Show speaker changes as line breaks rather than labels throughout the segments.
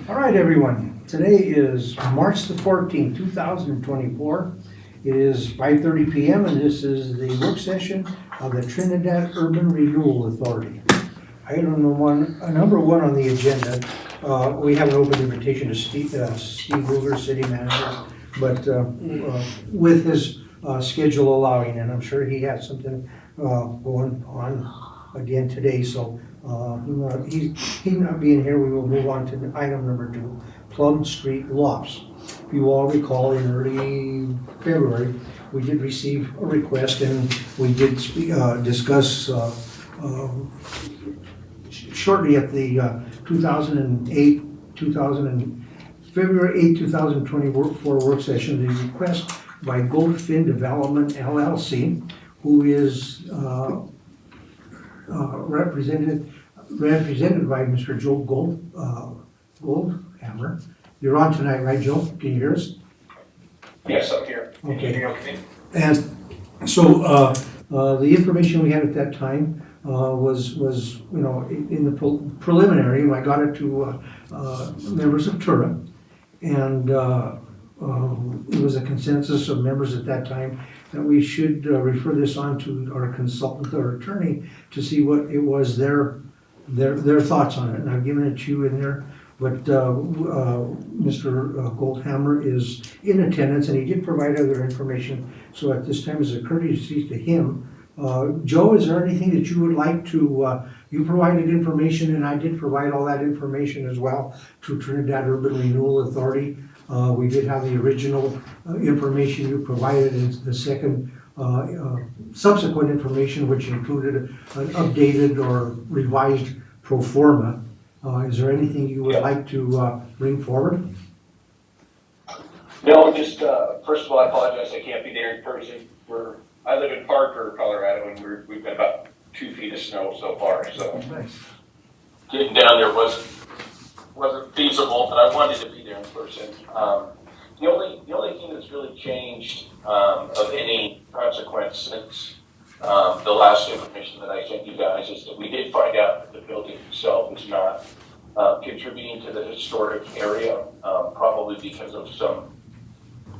All right, everyone. Today is March the 14th, 2024. It is 5:30 p.m. and this is the work session of the Trinidad Urban Renewal Authority. Item number one on the agenda, we have an open invitation to Steve Ruger, City Manager, but with his schedule allowing, and I'm sure he has something going on again today, so he not being here, we will move on to item number 2, Plum Street Lofts. If you all recall, in early February, we did receive a request and we did discuss shortly at the February 8, 2024 work session, the request by Goldfin Development LLC, who is represented by Mr. Joe Goldhammer. You're on tonight, right, Joe? Can you hear us?
Yes, I'm here.
Okay. And so the information we had at that time was in the preliminary, and I got it to members of TURA, and it was a consensus of members at that time that we should refer this on to our consultant or attorney to see what it was their thoughts on it. And I've given it to you in there, but Mr. Goldhammer is in attendance and he did provide other information. So at this time, as a courtesy to him, Joe, is there anything that you would like to, you provided information and I did provide all that information as well to Trinidad Urban Renewal Authority. We did have the original information you provided and the second subsequent information, which included an updated or revised pro forma. Is there anything you would like to bring forward?
No, just first of all, I apologize. I can't be there in person. I live in Parker, Colorado, and we've got about 2 feet of snow so far. So
Nice.
getting down there wasn't feasible, but I wanted to be there in person. The only thing that's really changed of any consequence since the last information that I sent you guys is that we did find out that the building itself is not contributing to the historic area, probably because of some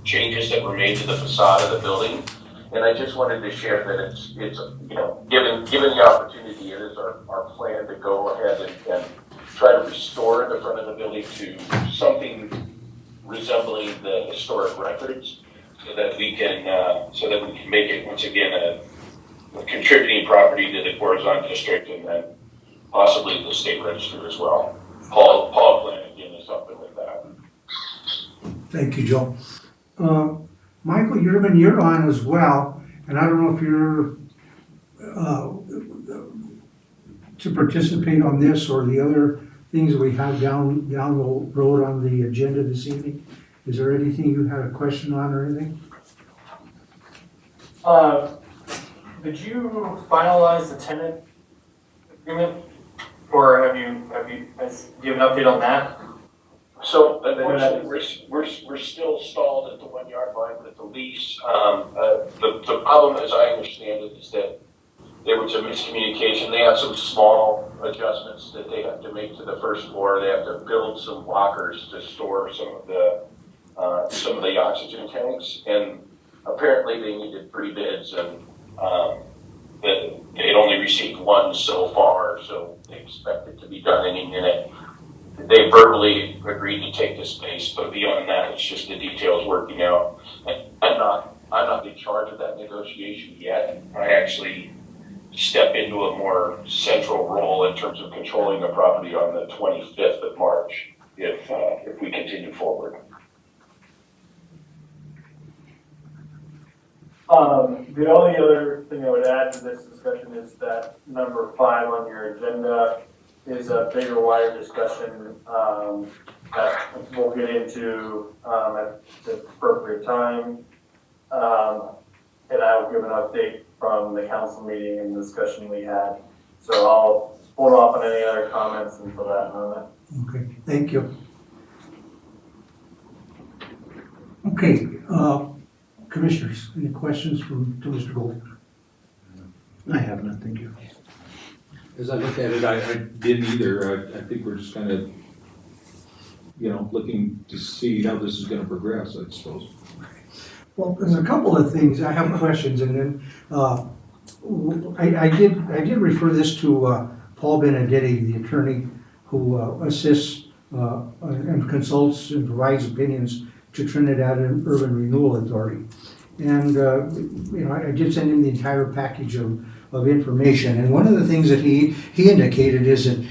changes that were made to the facade of the building. And I just wanted to share that it's given the opportunity, it is our plan to go ahead and try to restore the front of the building to something resembling the historic records, so that we can make it once again a contributing property to the Corazon district and then possibly the state register as well. Paul Flanagan is helping with that.
Thank you, Joe. Michael, you're on as well, and I don't know if you're to participate on this or the other things we have down the road on the agenda this evening. Is there anything you had a question on or anything?
Did you finalize the tenant agreement, or do you have an update on that?
So unfortunately, we're still stalled at the 1 yard line with the lease. The problem, as I understand it, is that there was a miscommunication. They have some small adjustments that they have to make to the first floor. They have to build some lockers to store some of the oxygen tanks, and apparently they needed 3 bids, and they had only received 1 so far, so they expect it to be done any minute. They verbally agreed to take the space, but beyond that, it's just the details working out. I'm not in charge of that negotiation yet. I actually step into a more central role in terms of controlling the property on the 25th of March if we continue forward.
The only other thing I would add to this discussion is that number 5 on your agenda is a bigger, wider discussion that we'll get into at the appropriate time. And I will give an update from the council meeting and discussion we had. So I'll hold off on any other comments until that moment.
Okay, thank you. Okay, commissioners, any questions to Mr. Gold? I have none, thank you.
As I look at it, I didn't either. I think we're just kind of looking to see how this is gonna progress, I suppose.
Well, there's a couple of things, I have questions, and then, I did refer this to, Paul Benedetti, the attorney who assists, and consults and provides opinions to Trinidad and Urban Renewal Authority. And, I did send him the entire package of information, and one of the things that he indicated is that,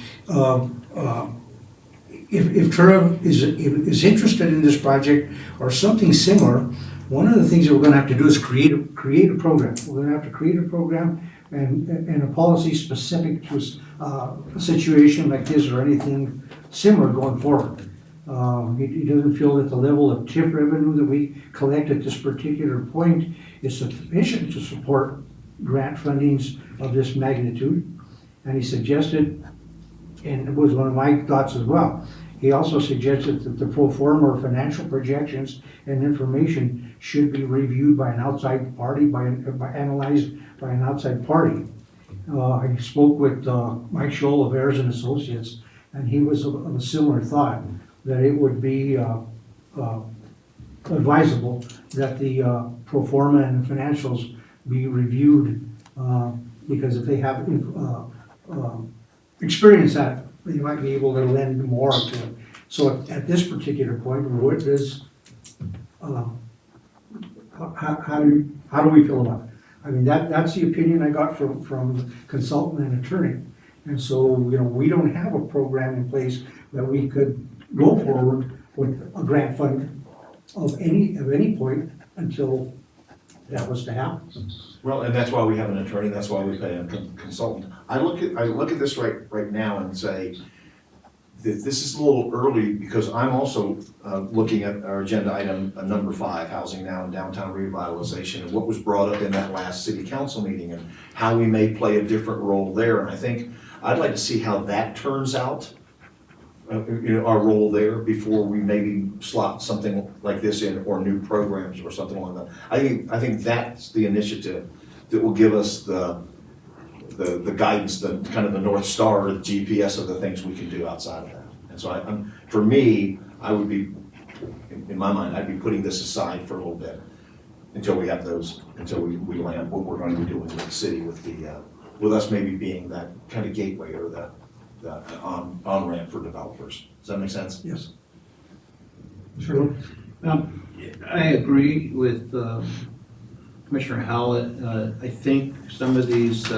if TURA is interested in this project or something similar, one of the things that we're gonna have to do is create a program. We're gonna have to create a program and a policy specific to a situation like this or anything similar going forward. He doesn't feel that the level of TIF revenue that we collect at this particular point is sufficient to support grant fundings of this magnitude. And he suggested, and it was one of my thoughts as well, he also suggested that the pro forma or financial projections and information should be reviewed by an outside party, analyzed by an outside party. I spoke with Mike Scholl of Ayers and Associates, and he was of a similar thought, that it would be advisable that the pro forma and financials be reviewed, because if they have experience at it, you might be able to lend more to it. So at this particular point, what is, how do we feel about it? I mean, that's the opinion I got from consultant and attorney. And so, we don't have a program in place that we could go forward with a grant fund of any point until that was to happen.
Well, and that's why we have an attorney, that's why we pay a consultant. I look at this right now and say that this is a little early, because I'm also looking at our agenda item number 5, housing now and downtown revitalization, and what was brought up in that last city council meeting and how we may play a different role there. And I think I'd like to see how that turns out, our role there, before we maybe slot something like this in, or new programs or something like that. I think that's the initiative that will give us the guidance, the kind of the North Star, the GPS of the things we can do outside of that. And so for me, I would be, in my mind, I'd be putting this aside for a little bit until we have until we land what we're going to be doing with the city, with us maybe being that kind of gateway or the on-ramp for developers. Does that make sense?
Yes. Sure.
I agree with Commissioner Howlett. I think some of these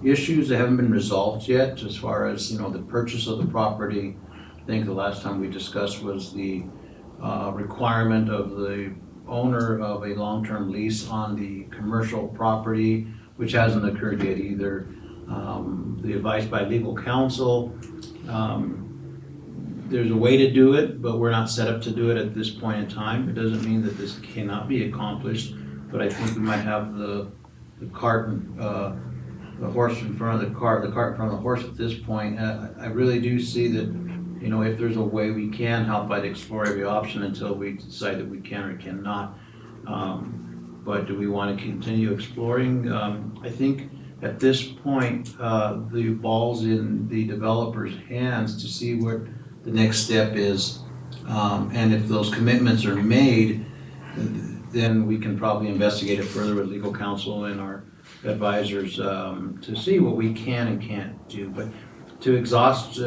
issues that haven't been resolved yet, as far as the purchase of the property. I think the last time we discussed was the requirement of the owner of a long-term lease on the commercial property, which hasn't occurred yet either. The advice by legal counsel, there's a way to do it, but we're not set up to do it at this point in time. It doesn't mean that this cannot be accomplished, but I think we might have the cart, the horse in front of the cart, the cart in front of the horse at this point. I really do see that, if there's a way we can help, I'd explore every option until we decide that we can or cannot. But do we want to continue exploring? I think at this point, the ball's in the developer's hands to see what the next step is. And if those commitments are made, then we can probably investigate it further with legal counsel and our advisors to see what we can and can't do. But to exhaust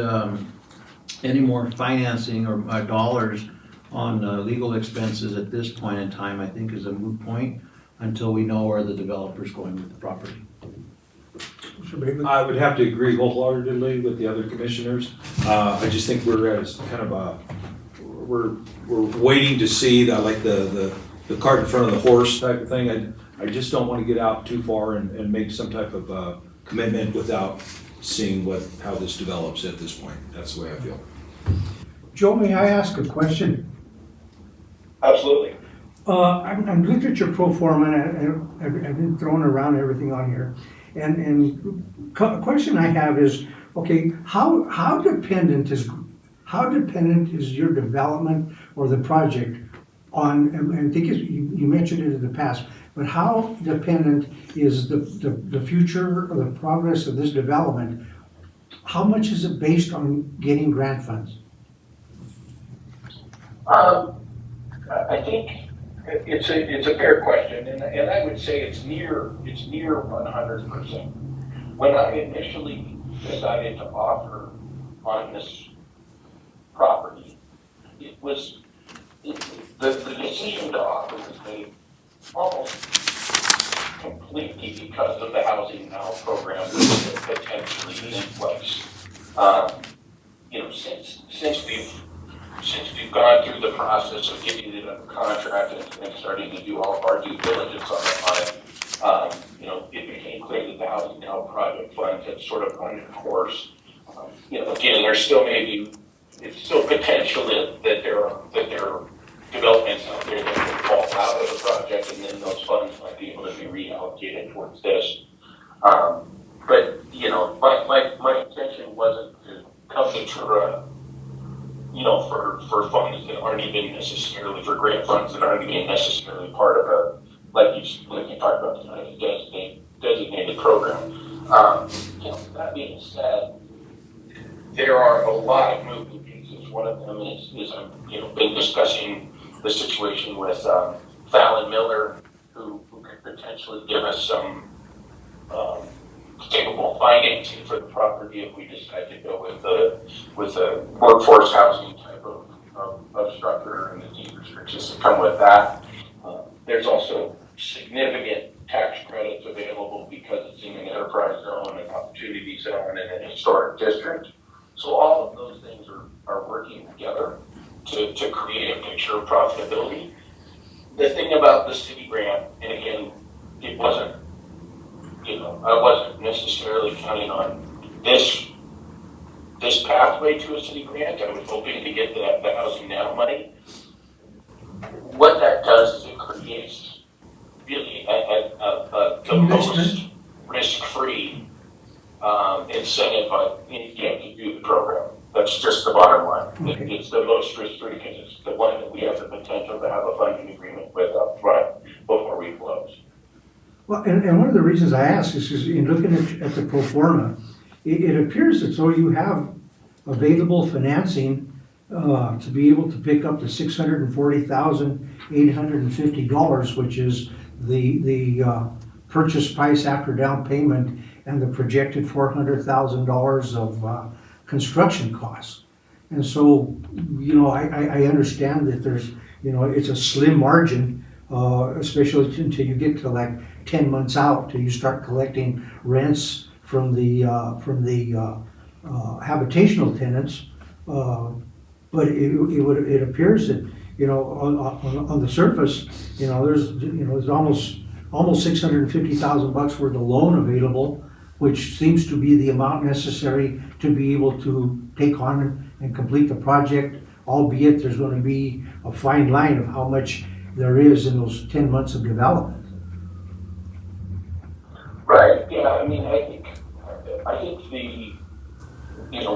any more financing or dollars on legal expenses at this point in time, I think is a moot point until we know where the developer's going with the property.
I would have to agree wholeheartedly with the other commissioners. I just think we're at kind of we're waiting to see the cart in front of the horse type of thing. I just don't want to get out too far and make some type of commitment without seeing how this develops at this point. That's the way I feel.
Joe, may I ask a question?
Absolutely.
I'm looking at your pro forma, and I've been throwing around everything on here. And a question I have is, okay, how dependent is your development or the project on, and I think you mentioned it in the past, but how dependent is the future or the progress of this development? How much is it based on getting grant funds?
I think it's a fair question, and I would say it's near 100%. When I initially decided to offer on this property, the decision to offer was made almost completely because of the Housing Now program that was potentially in place. Since we've gone through the process of getting it under contract and starting to do all of our due diligence on it, it became clear that the Housing Now project funds had sort of run its course. Again, there's still it's still potential that there are developments out there that could fall out of the project, and then those funds might be able to be reallocated towards this. But my intention wasn't to come to TURA, for funds that aren't even necessarily, for grant funds that aren't even necessarily part of a, like you talked about tonight, a designated program. That being said, there are a lot of moving pieces. One of them is I've been discussing the situation with Fallon Miller, who could potentially give us some capable financing for the property if we decide to go with a workforce housing type of structure and the deed restrictions that come with that. There's also significant tax credits available because it's in an enterprise zone, an opportunity zone, and an historic district. So all of those things are working together to create a picture of profitability. The thing about the city grant, and again, it wasn't, I wasn't necessarily counting on this pathway to a city grant. I was hoping to get the Housing Now money. What that does is it creates really the most risk-free incentive to do the program. That's just the bottom line.
Okay.
It's the most risk-free because it's the one that we have the potential to have a funding agreement with up front before we close.
Well, and one of the reasons I ask is because in looking at the pro forma, it appears as though you have available financing to be able to pick up the $640,850, which is the purchase price after down payment and the projected $400,000 of construction costs. And so, I understand that there's, it's a slim margin, especially until you get to like 10 months out till you start collecting rents from the habitational tenants. But it appears that, on the surface, there's almost $650,000 worth of loan available, which seems to be the amount necessary to be able to take on and complete the project, albeit there's going to be a fine line of how much there is in those 10 months of development.
Right. Yeah. I think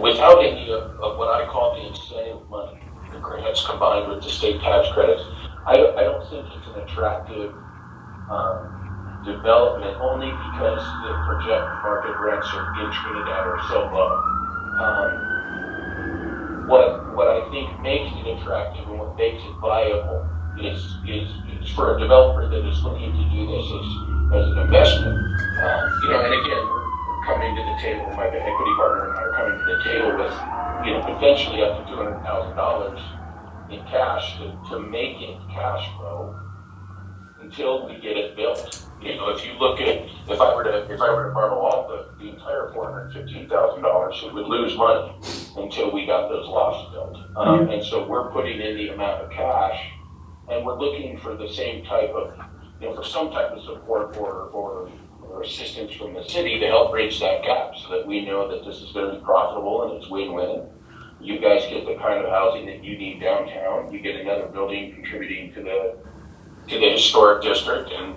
without any of what I call the incentive money, the grants combined with the state tax credits, I don't think it's an attractive development, only because the project market rents in Trinidad are so low. What I think makes it attractive and what makes it viable is for a developer that is looking to do this as an investment. And again, we're coming to the table, my equity partner and I are coming to the table with, potentially up to $200,000 in cash to make it cash flow until we get it built. If you look at, if I were to borrow all the entire $415,000, it would lose money until we got those lofts built. And so we're putting in the amount of cash, and we're looking for the same type of, for some type of support or assistance from the city to help bridge that gap, so that we know that this is going to be profitable and it's win-win. You guys get the kind of housing that you need downtown. You get another building contributing to the historic district, and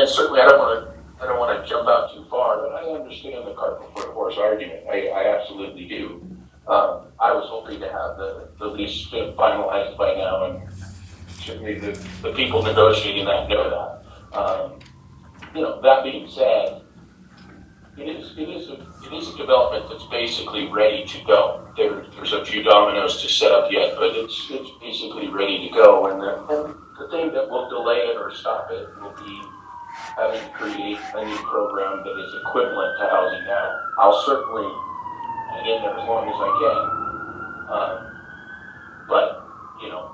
certainly I don't want to jump out too far, but I understand the cart before the horse argument. I absolutely do. I was hoping to have the lease finalized by now, and certainly the people negotiating that know that. That being said, it is a development that's basically ready to go. There's a few dominoes to set up yet, but it's ready to go. And the thing that will delay it or stop it will be having to create a new program that is equivalent to housing now. I'll certainly hang in there as long as I can. But, you know,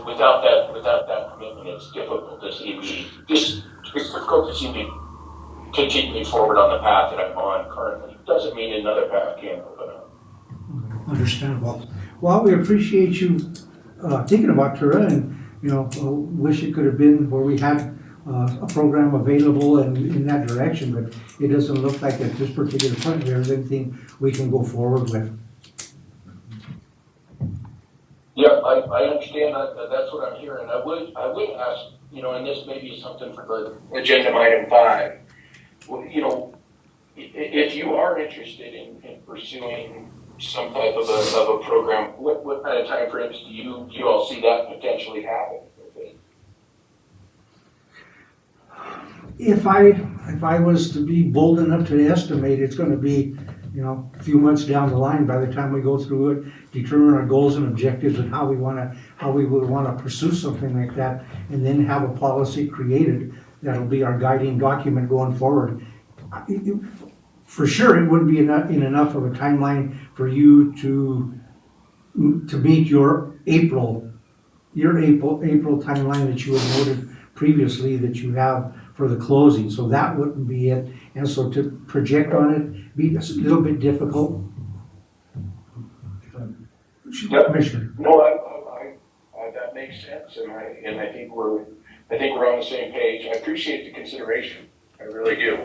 without that commitment, it's difficult to see me, it's difficult to see me continuing forward on the path that I'm on currently. Doesn't mean another path can't open up.
Understandable. Well, we appreciate you thinking about TURA, and, you know, wish it could have been where we had a program available and in that direction, but it doesn't look like at this particular point there's anything we can go forward with.
Yeah, I understand that. That's what I'm hearing. I would ask, you know, and this may be something for the agenda item 5. Well, you know, if you are interested in pursuing some type of a program, what kind of timeframes do you all see that potentially happen?
If I was to be bold enough to estimate, it's gonna be, you know, a few months down the line by the time we go through it, determine our goals and objectives and how we would wanna pursue something like that, and then have a policy created that'll be our guiding document going forward. For sure, it wouldn't be enough of a timeline for you to meet your April timeline that you had noted previously that you have for the closing, so that wouldn't be it. And so to project on it, be a little bit difficult.
Yep.
Commissioner.
No, I that makes sense, and I think we're on the same page. I appreciate the consideration. I really do.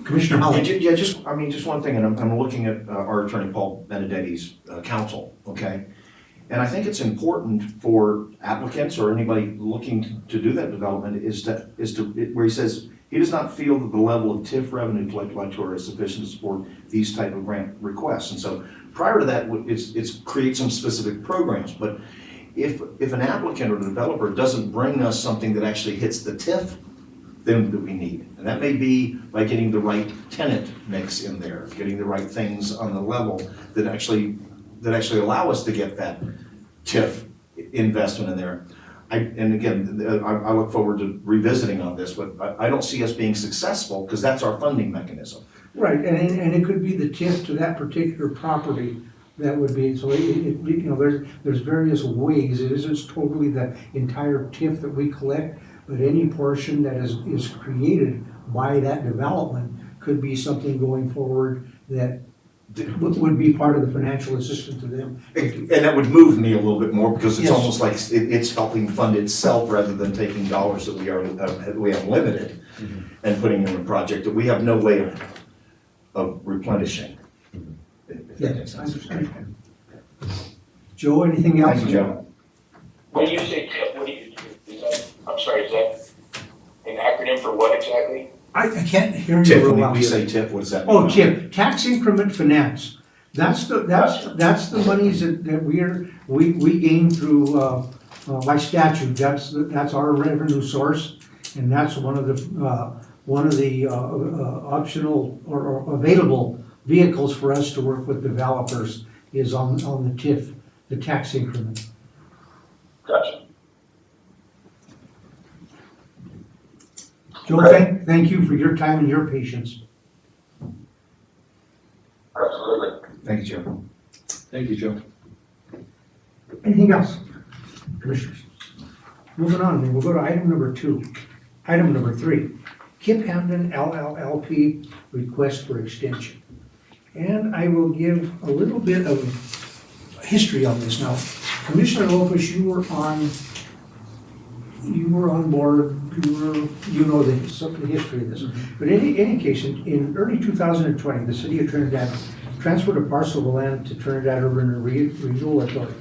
Commissioner Holly.
Yeah, just one thing, and I'm looking at our attorney Paul Benedetti's counsel, okay? And I think it's important for applicants or anybody looking to do that development is to where he says he does not feel that the level of TIF revenue collected by TURA is sufficient to support these type of grant requests. And so prior to that, it's create some specific programs. But if an applicant or the developer doesn't bring us something that actually hits the TIF then that we need, and that may be by getting the right tenant mix in there, getting the right things on the level that actually allow us to get that TIF investment in there. And again, I look forward to revisiting on this, but I don't see us being successful because that's our funding mechanism.
Right, and it could be the TIF to that particular property that would be, so you know, there's various ways. It isn't totally the entire TIF that we collect, but any portion that is created by that development could be something going forward that would be part of the financial assistance to them.
And that would move me a little bit more because it's
Yes.
almost like it's helping fund itself rather than taking dollars that we have limited and putting in a project that we have no way of replenishing. If that makes
Yes, I
sense.
understand. Joe, anything else?
Thank you, Joe.
When you say TIP, what do you do? I'm sorry, is that an acronym for what exactly?
I can't hear you
TIF,
real
when
well.
we say TIF, what does that mean?
Oh, TIF, tax increment finance. That's the monies that we gain through, by statute. That's our revenue source. And that's one of the optional or available vehicles for us to work with developers is on the TIF, the tax increment.
Gotcha.
Joe, thank you for your time and your patience.
Absolutely.
Thank you, Joe.
Thank you, Joe.
Anything else, commissioners? Moving on, then we'll go to item number 2. Item number 3, Kip Hamden LLLP request for extension. And I will give a little bit of history on this now. Commissioner Lopez, you were on board, you know the history of this. But in any case, in early 2020, the city of Trinidad transferred a parcel of land to Trinidad Urban Renewal Authority.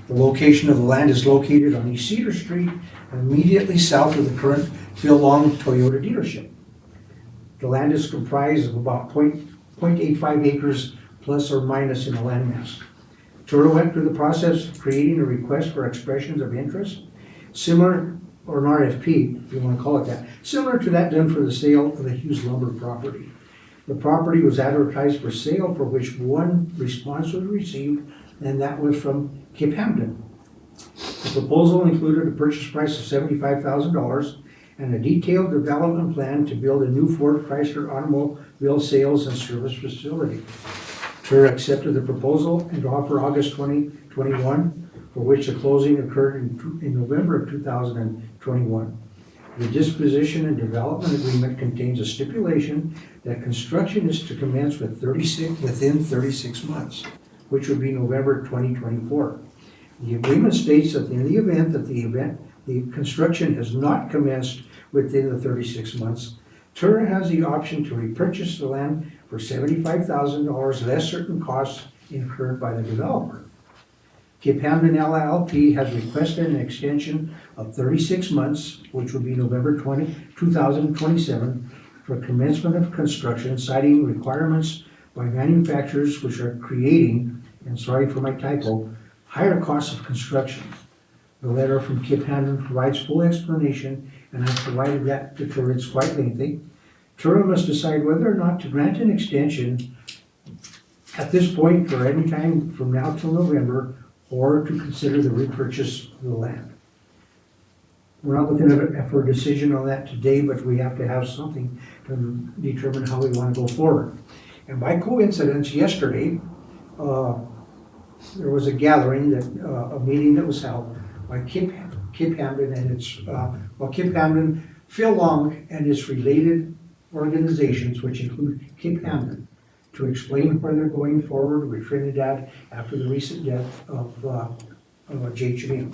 The location of the land is located on East Cedar Street, immediately south of the current Phil Long Toyota dealership. The land is comprised of about 0.85 acres plus or minus in the landmass. TURA went through the process of creating a request for expressions of interest, similar, or an RFP, if you want to call it that, similar to that done for the sale of the Hughes Lumber property. The property was advertised for sale, for which one response was received, and that was from Kip Hamden. The proposal included a purchase price of $75,000 and a detailed development plan to build a new Ford Chrysler automobile sales and service facility. TURA accepted the proposal and offer August 2021, for which the closing occurred in November of 2021. The disposition and development agreement contains a stipulation that construction is to commence within 36 months, which would be November 2024. The agreement states that in the event that the construction has not commenced within the 36 months, TURA has the option to repurchase the land for $75,000 less certain costs incurred by the developer. Kip Hamden LLP has requested an extension of 36 months, which would be November 2027, for commencement of construction, citing requirements by manufacturers which are creating, and sorry for my typo, higher costs of construction. The letter from Kip Hamden provides full explanation, and I provided that to TURA. It's quite lengthy. TURA must decide whether or not to grant an extension at this point for any time from now till November, or to consider the repurchase of the land. We're not looking at for a decision on that today, but we have to have something to determine how we want to go forward. And by coincidence, yesterday, there was a gathering, a meeting that was held by Kip Hamden and Kip Hamden, Phil Long, and its related organizations, which include Kip Hamden, to explain where they're going forward with Trinidad after the recent death of Jay Jamil.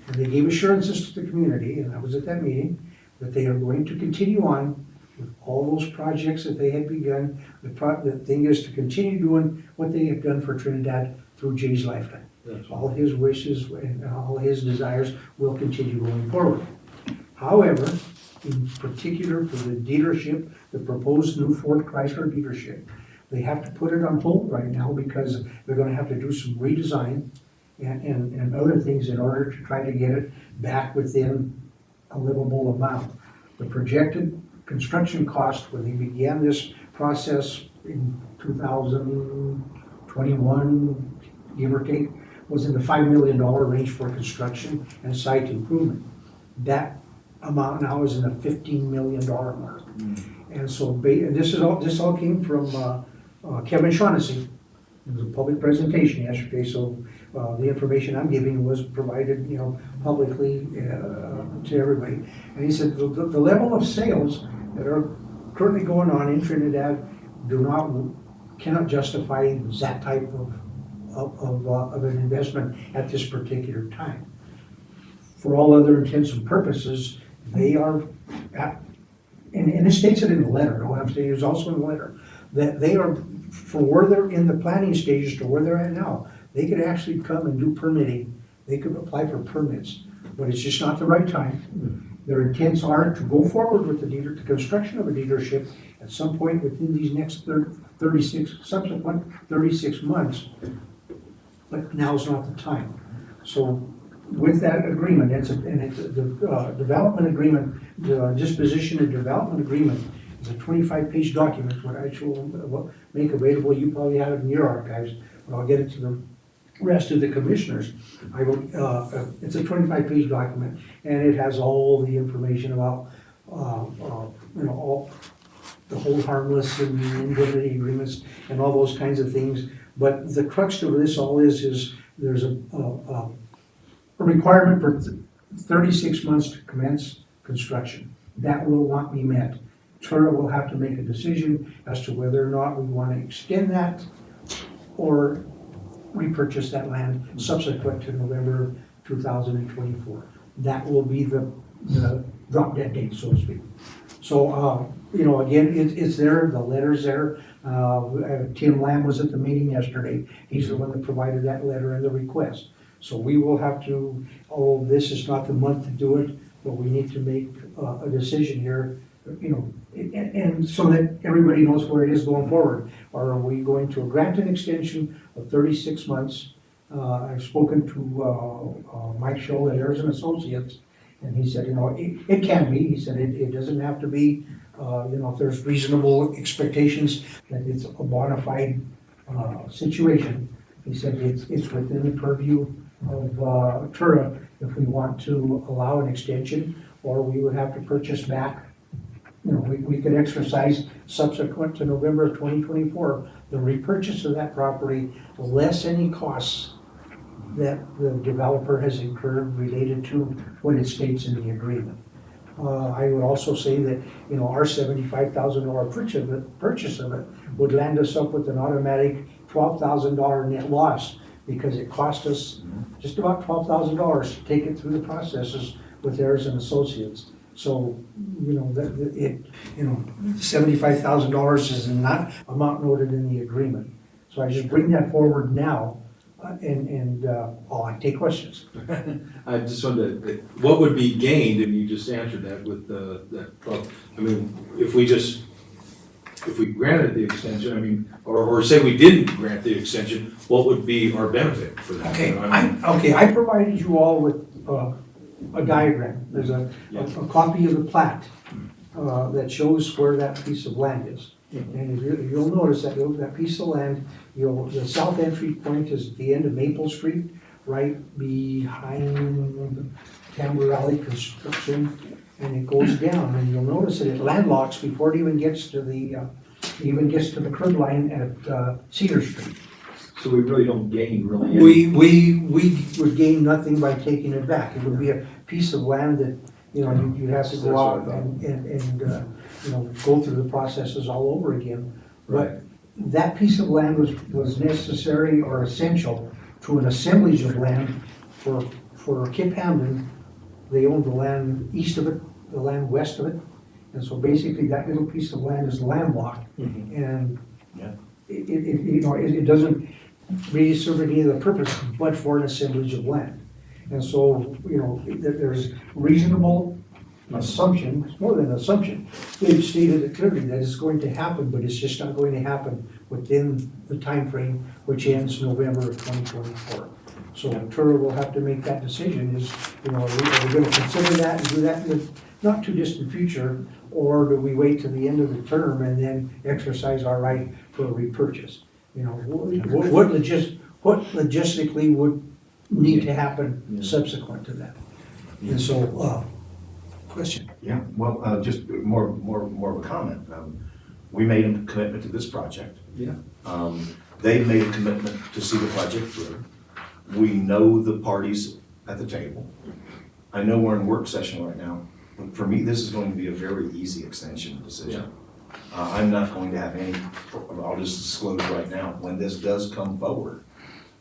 And they gave assurances to the community, and I was at that meeting, that they are going to continue on with all those projects that they had begun. The thing is to continue doing what they have done for Trinidad through Jay's lifetime. All his wishes and all his desires will continue going forward. However, in particular for the dealership, the proposed new Ford Chrysler dealership, they have to put it on hold right now because they're gonna have to do some redesign and other things in order to try to get it back within a livable amount. The projected construction cost when they began this process in 2021, give or take, was in the $5 million range for construction and site improvement. That amount now is in the $15 million mark. And so, and this all came from Kevin Shaughnessy. It was a public presentation yesterday, so the information I'm giving was provided, publicly to everybody. And he said the level of sales that are currently going on in Trinidad cannot justify that type of an investment at this particular time. For all other intents and purposes, they are and it states it in the letter, what I'm saying is also in the letter, that they are, for where they're in the planning stages to where they're at now, they could actually come and do permitting, they could apply for permits, but it's just not the right time. Their intents are to go forward with the construction of a dealership at some point within these next subsequent 36 months, but now's not the time. So with that agreement, it's the development agreement, the disposition and development agreement is a 25-page document, what I will make available. You probably have it in your archives, but I'll get it to the rest of the commissioners. It's a 25-page document, and it has all the information about, all the hold harmless and indemnity agreements and all those kinds of things. But the crux of this all is there's a requirement for 36 months to commence construction. That will not be met. TURA will have to make a decision as to whether or not we want to extend that or repurchase that land subsequent to November 2024. That will be the drop dead date, so to speak. So, again, it's there, the letter's there. Tim Lamb was at the meeting yesterday. He's the one that provided that letter and the request. So we will have to, this is not the month to do it, but we need to make a decision here, and so that everybody knows where it is going forward. Or are we going to grant an extension of 36 months? I've spoken to Mike Scholl at Ayers and Associates, and he said, it can be. He said it doesn't have to be, if there's reasonable expectations that it's a bona fide situation, He said it's within the purview of TURA if we want to allow an extension, or we would have to purchase back. You know, we could exercise subsequent to November of 2024, the repurchase of that property, less any costs that the developer has incurred related to what it states in the agreement. I would also say that, you know, our $75,000 purchase of it would land us up with an automatic $12,000 net loss, because it cost us just about $12,000 to take it through the processes with Ayers and Associates. So, you know, $75,000 is not amount noted in the agreement. So I just bring that forward now, and I'll take questions.
I just wanted what would be gained, and you just answered that with well, I mean, if we granted the extension, I mean, or say we didn't grant the extension, what would be our benefit for that?
Okay,
You know, I mean,
I provided you all with a diagram. There's a copy of the plat that shows where that piece of land is. And you'll notice that that piece of land, the south entry point is at the end of Maple Street, right behind Tamber Alley Construction, and it goes down, and you'll notice that it landlocks before it even gets to the curb line at Cedar Street.
So we really don't gain really any.
We would gain nothing by taking it back. It would be a piece of land that, you know, you'd have to go out and you know, go through the processes all over again. But that piece of land was necessary or essential to an assemblage of land for Kip Hamden. They owned the land east of it, the land west of it. And so basically that little piece of land is landlocked. And it doesn't really serve any other purpose but for an assemblage of land. And so, you know, there's reasonable assumption, it's more than an assumption. They've stated it clearly that it's going to happen, but it's just not going to happen within the time frame which ends November of 2024. So TURA will have to make that decision, is, you know, are we gonna consider that and do that in the not too distant future, or do we wait till the end of the term and then exercise our right for a repurchase? You know, what logistically would need to happen subsequent to that? And so, question?
Yeah, well, just more of a comment. We made a commitment to this project.
Yeah.
They've made a commitment to see the project through. We know the parties at the table. I know we're in work session right now, but for me, this is going to be a very easy extension decision. I'm not going to have any, I'll just disclose right now, when this does come forward,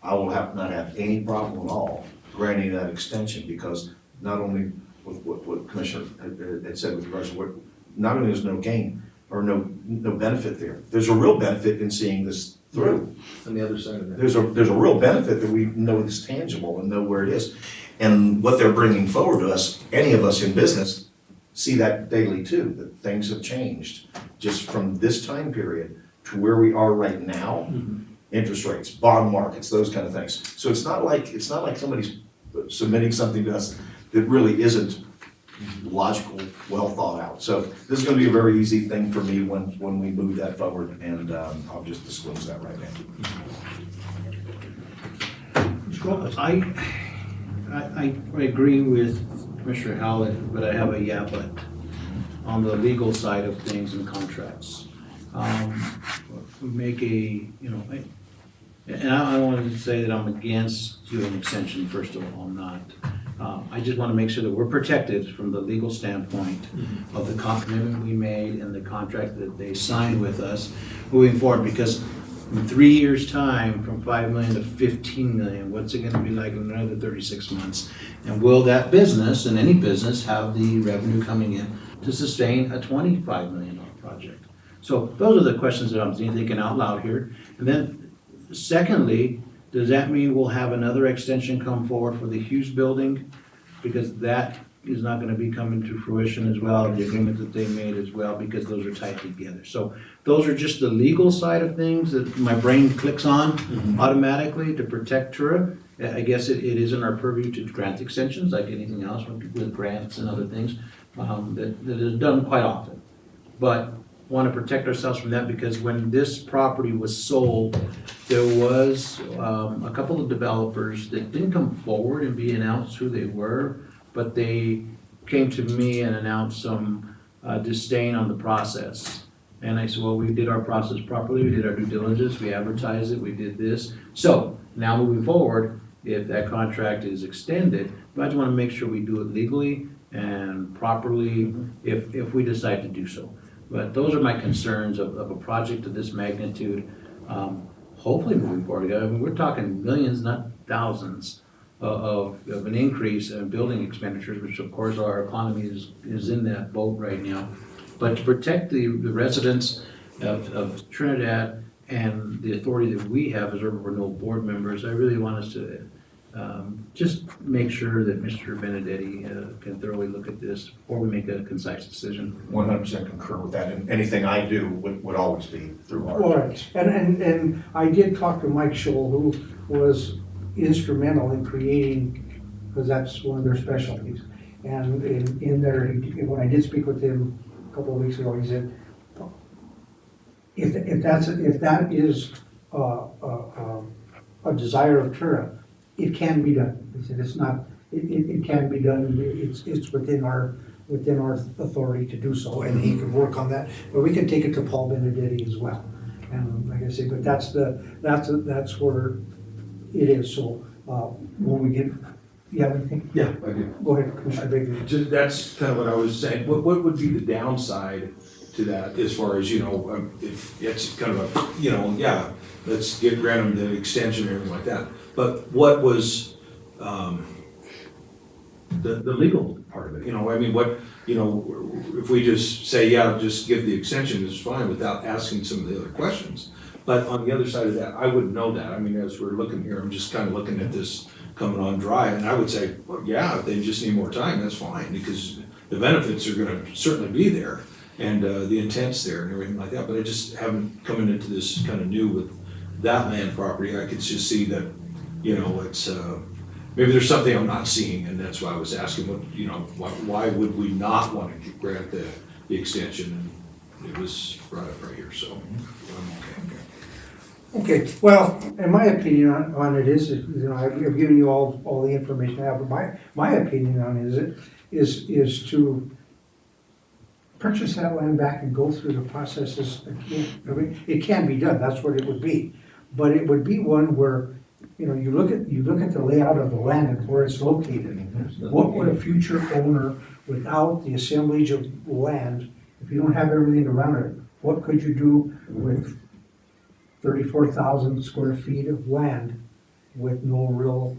I will not have any problem at all granting that extension, because not only with what Commissioner had said with regards to what, not only is no gain or no benefit there, there's a real benefit in seeing this through.
On the other side of that.
There's a real benefit that we know it's tangible and know where it is. And what they're bringing forward to us, any of us in business, see that daily too, that things have changed just from this time period to where we are right now. Interest rates, bond markets, those kind of things. So it's not like somebody's submitting something to us that really isn't logical, well thought out. So this is going to be a very easy thing for me when we move that forward, and I'll just disclose that right now.
I agree with Commissioner Howlett, but I have a but on the legal side of things and contracts. We make and I wanted to say that I'm against doing an extension, first of all, I'm not. I just want to make sure that we're protected from the legal standpoint of the commitment we made and the contract that they signed with us moving forward, because in 3 years' time, from 5 million to 15 million, what's it gonna be like in another 36 months? And will that business, and any business, have the revenue coming in to sustain a $25 million project? So those are the questions that I'm thinking out loud here. And then secondly, does that mean we'll have another extension come forward for the Hughes building? Because that is not gonna be coming to fruition as well, the agreement that they made as well, because those are tied together. So those are just the legal side of things that my brain clicks on automatically to protect TURA. I guess it is in our purview to grant extensions like anything else with grants and other things that is done quite often. But want to protect ourselves from that because when this property was sold, there was a couple of developers that didn't come forward and be announced who they were, but they came to me and announced some disdain on the process. And I said, well, we did our process properly, we did our due diligence, we advertised it, we did this. So now moving forward, if that contract is extended, I just want to make sure we do it legally and properly if we decide to do so. But those are my concerns of a project of this magnitude. Hopefully moving forward, I mean, we're talking millions, not thousands of an increase in building expenditures, which of course our economy is in that boat right now. But to protect the residents of Trinidad and the authority that we have as urban renewal board members, I really want us to just make sure that Mr. Benedetti can thoroughly look at this before we make a concise decision.
100% concur with that, and anything I do would always be through our.
All right, and I did talk to Mike Scholl, who was instrumental in creating, because that's one of their specialties. And in there, when I did speak with him a couple of weeks ago, he said, if that is a desire of TURA, it can be done. He said it's not, it can be done, it's within our authority to do so, and he could work on that. But we can take it to Paul Benedetti as well. And like I say, but that's where it is, so, when we get, you have anything?
Yeah, I do.
Go ahead, Commissioner Baker.
That's kind of what I was saying. What would be the downside to that as far as, if it's kind of a, yeah, let's grant them the extension and everything like that. But what was, the legal part of it, I mean, what, if we just say, yeah, just give the extension is fine without asking some of the other questions. But on the other side of that, I wouldn't know that. I mean, as we're looking here, I'm just kind of looking at this coming on dry, and I would say, well, yeah, if they just need more time, that's fine, because the benefits are gonna certainly be there, and the intent's there and everything like that, but I just haven't coming into this kind of new with that land property. I could just see that, it's, maybe there's something I'm not seeing, and that's why I was asking why would we not want to grant the extension? And it was brought up right here, so I'm okay.
Okay, well, in my opinion on it is, I've given you all the information I have, but my opinion on it is to purchase that land back and go through the processes again. I mean, it can be done, that's what it would be. But it would be one where, you look at the layout of the land and where it's located. What would a future owner, without the assemblage of land, if you don't have everything around it, what could you do with 34,000 square feet of land with no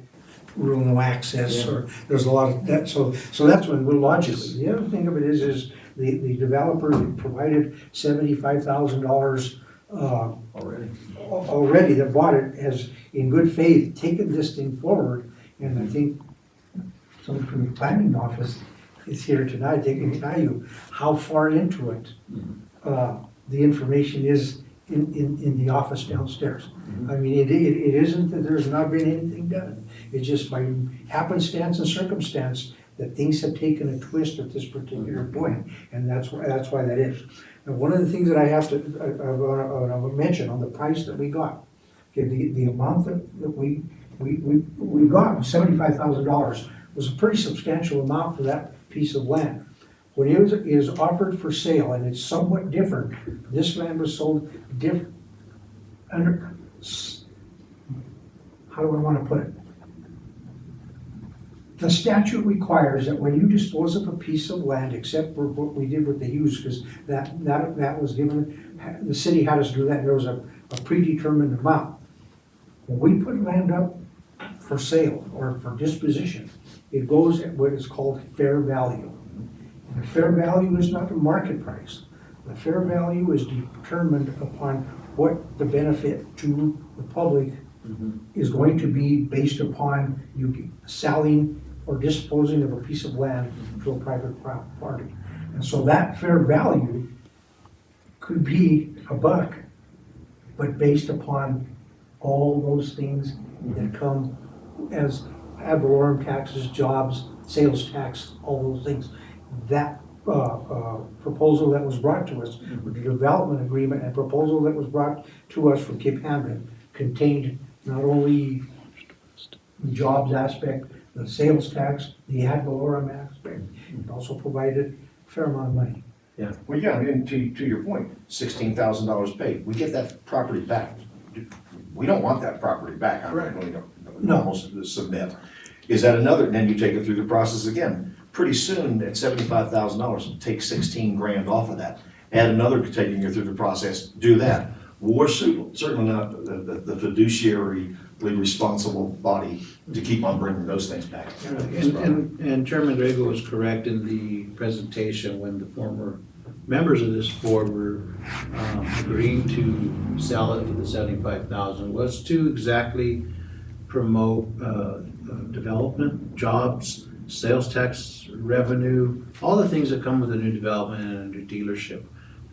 no access, or there's a lot of that, so that's when we're logically. The other thing of it is the developer provided $75,000 already that bought it, has in good faith taken this thing forward, and I think someone from the planning office is here tonight, they can tell you how far into it the information is in the office downstairs. I mean, it isn't that there's not been anything done. It's just by happenstance and circumstance that things have taken a twist at this particular point, and that's why that is. Now, one of the things that I have to mention on the price that we got, okay, the amount that we got, $75,000, was a pretty substantial amount for that piece of land. When it is offered for sale, and it's somewhat different, this land was sold different, how do I want to put it? The statute requires that when you dispose of a piece of land, except for what we did with the Hughes, because that was given, the city had us do that, and there was a predetermined amount. When we put land up for sale or for disposition, it goes at what is called fair value. The fair value is not the market price. The fair value is determined upon what the benefit to the public is going to be based upon you selling or disposing of a piece of land to a private party. And so that fair value could be $1, but based upon all those things that come as ad valorem taxes, jobs, sales tax, all those things. That proposal that was brought to us, the development agreement and proposal that was brought to us from Cape Hamden contained not only the jobs aspect, the sales tax, the ad valorem aspect, it also provided a fair amount of money.
Well, yeah, and to your point, $16,000 paid, we get that property back. We don't want that property back, I really don't,
No.
almost submit. Is that another, then you take it through the process again. Pretty soon, at $75,000, take 16 grand off of that. Add another taking you through the process, do that. We're certainly not the fiduciarily responsible body to keep on bringing those things back.
And Chairman Drago was correct in the presentation when the former members of this board were agreeing to sell it for the 75,000 was to exactly promote development, jobs, sales tax, revenue, all the things that come with a new development and a new dealership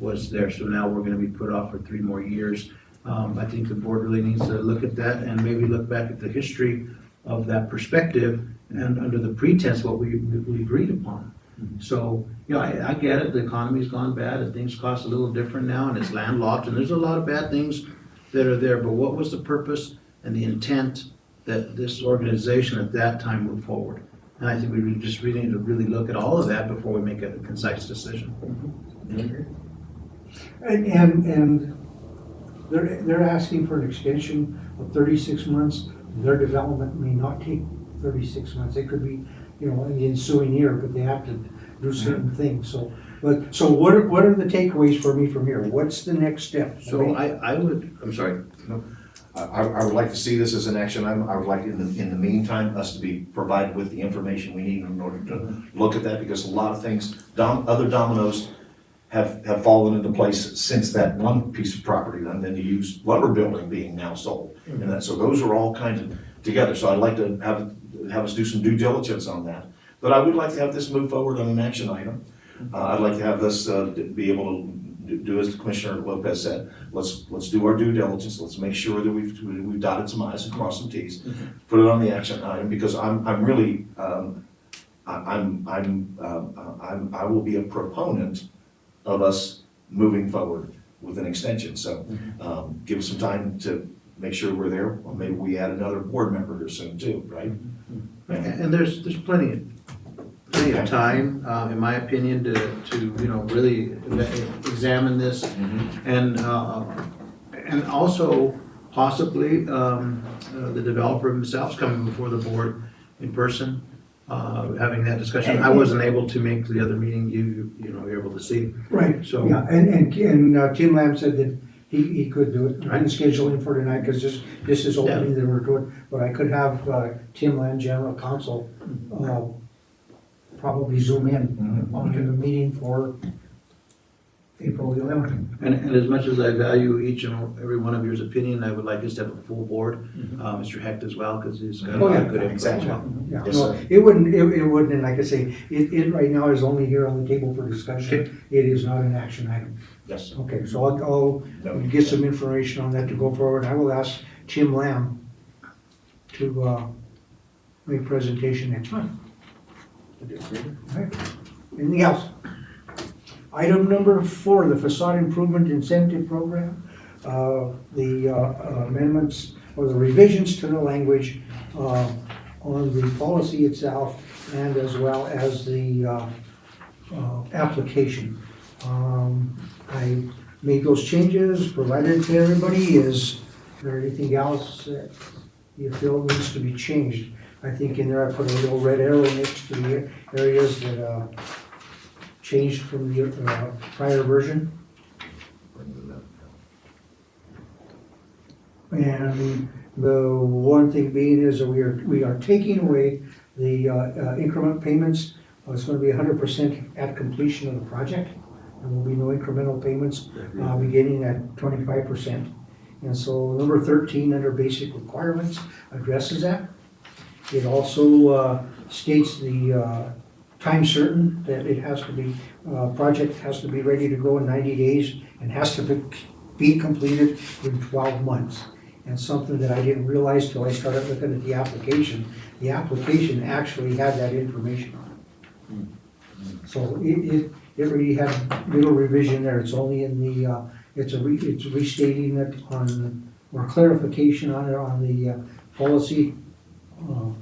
was there. So now we're gonna be put off for 3 more years. I think the board really needs to look at that and maybe look back at the history of that perspective and under the pretense what we agreed upon. So, you know, I get it, the economy's gone bad and things cost a little different now and it's landlocked and there's a lot of bad things that are there, but what was the purpose and the intent that this organization at that time moved forward? And I think we just really need to really look at all of that before we make a concise decision.
And they're asking for an extension of 36 months. Their development may not take 36 months. It could be, you know, in the ensuing year, but they have to do certain things. So what are the takeaways for me from here? What's the next step?
So I would, I'm sorry.
I would like to see this as an action item. I would like, in the meantime, us to be provided with the information we need in order to look at that, because a lot of things, other dominoes have fallen into place since that one piece of property, and then the used lumber building being now sold. And that, so those are all kinds of together. So I'd like to have us do some due diligence on that. But I would like to have this move forward on an action item. I'd like to have this be able to do as Commissioner Lopez said. Let's do our due diligence. Let's make sure that we've dotted some i's and crossed some t's. Put it on the action item, because I'm really I will be a proponent of us moving forward with an extension. So give us some time to make sure we're there. Or maybe we add another board member here soon too, right?
And there's plenty of time, in my opinion, to you know, really examine this. And also possibly the developer himself coming before the board in person, having that discussion. I wasn't able to make the other meeting you know, you're able to see.
Right,
So-
yeah, and Tim Lamb said that he could do it. I
Right.
didn't schedule him for tonight because this is opening that we're doing, but I could have Tim Lamb, General Counsel, probably zoom in onto the meeting for April 11th.
And as much as I value each and every one of your opinion, I would like us to have a full board, Mr. Hecht as well, because he's got a
Oh,
lot
yeah,
of good input as
exactly.
well.
Yeah,
Yes,
no,
sir.
it wouldn't, and like I say, it right now is only here on the table for discussion. It is not an action item.
Yes.
Okay, so I'll get some information on that to go forward. I will ask Tim Lamb to make a presentation next month. Alright. Anything else? Item number 4, the facade improvement incentive program. The amendments or the revisions to the language on the policy itself, and as well as the application. I made those changes, provided it to everybody. Is there anything else that you feel needs to be changed? I think in there I put a little red arrow next to the areas that changed from the prior version. And the one thing being is that we are taking away the increment payments. It's gonna be 100% at completion of the project. There will be no incremental payments beginning at 25%. And so number 13 under basic requirements addresses that. It also states the time certain that it has to be, project has to be ready to go in 90 days and has to be completed in 12 months. And something that I didn't realize till I started looking at the application actually had that information on it. So it really had little revision there. It's only in the, it's restating it on, or clarification on it on the policy, on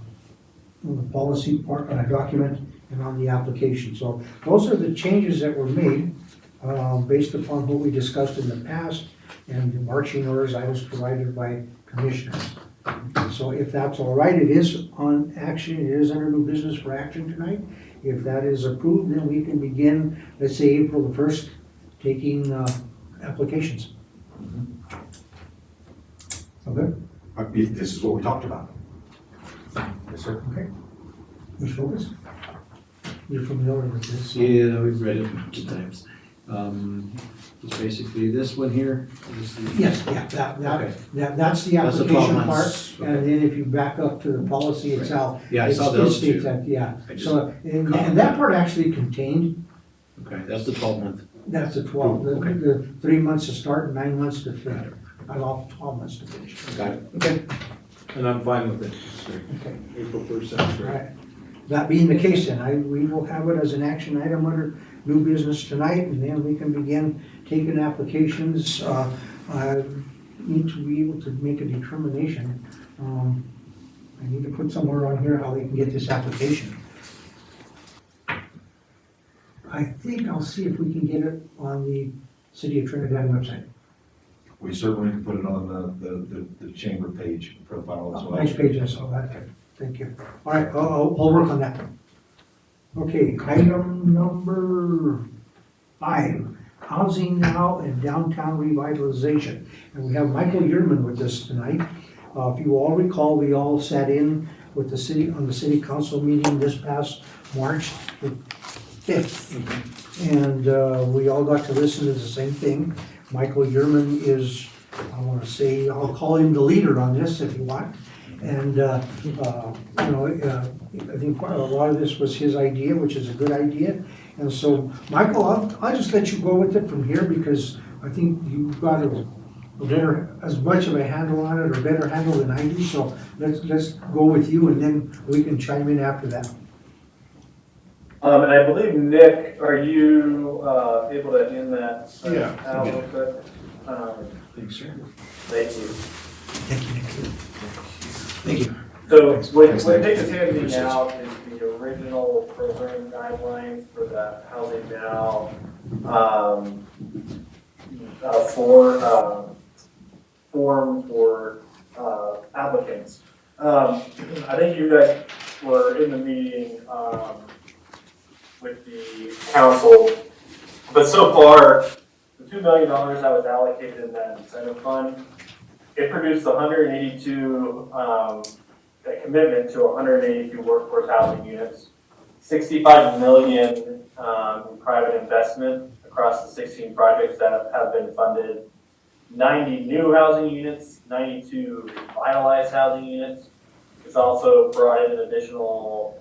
the policy part, on a document and on the application. So those are the changes that were made based upon what we discussed in the past and the marching orders I was provided by commissioners. So if that's all right, it is on action, it is under new business for action tonight. If that is approved, then we can begin, let's say, April the 1st, taking applications. Okay?
This is what we talked about.
Yes, sir. Okay. Mr. Focus? You're familiar with this?
Yeah, we've read it a bunch of times. It's basically this one here. This is-
Yes, yeah,
Okay.
that's the
That's the 12
application part,
months.
and then if you back up to the policy itself.
Yeah, I
it
saw those
states
two.
that, yeah,
I just
so, and
copied
that part actually contained,
Okay, that's the 12-month.
that's the 12,
Okay.
the 3 months to start and 9 months to finish. I lost 12 months to finish.
Got it.
Okay,
And I'm fine with it. It's great.
okay,
April 1st sounds
all
great.
right. That being the case, then, we will have it as an action item under new business tonight, and then we can begin taking applications. I need to be able to make a determination. I need to put somewhere on here how they can get this application. I think I'll see if we can get it on the City of Trinidad website.
We certainly can put it on the chamber page profile as well.
Nice page, I saw that. Thank you. All right, I'll work on that. Okay, item number 5, housing now and downtown revitalization. And we have Michael Yearman with us tonight. If you all recall, we all sat in with the city, on the city council meeting this past March the 5th. And we all got to listen to the same thing. Michael Yearman is, I wanna say, I'll call him the leader on this if you want. And, I think a lot of this was his idea, which is a good idea. And so, Michael, I'll just let you go with it from here because I think you've got a better, as much of a handle on it or better handle than I do. So let's go with you and then we can chime in after that.
And I believe, Nick, are you able to end that
Yeah.
out real quick?
Thanks, sir.
Thank you.
Thank you, Nick.
Thank you.
So what
Thanks,
Nick
Nick.
is handing
Appreciate it.
out is the original program guidelines for the Housing Now form for applicants. I think you guys were in the meeting with the council, but so far, the $2 million that was allocated in that incentive fund, it produced 182, a commitment to 182 workforce housing units, 65 million in private investment across the 16 projects that have been funded, 90 new housing units, 92 revitalized housing units. It's also brought in an additional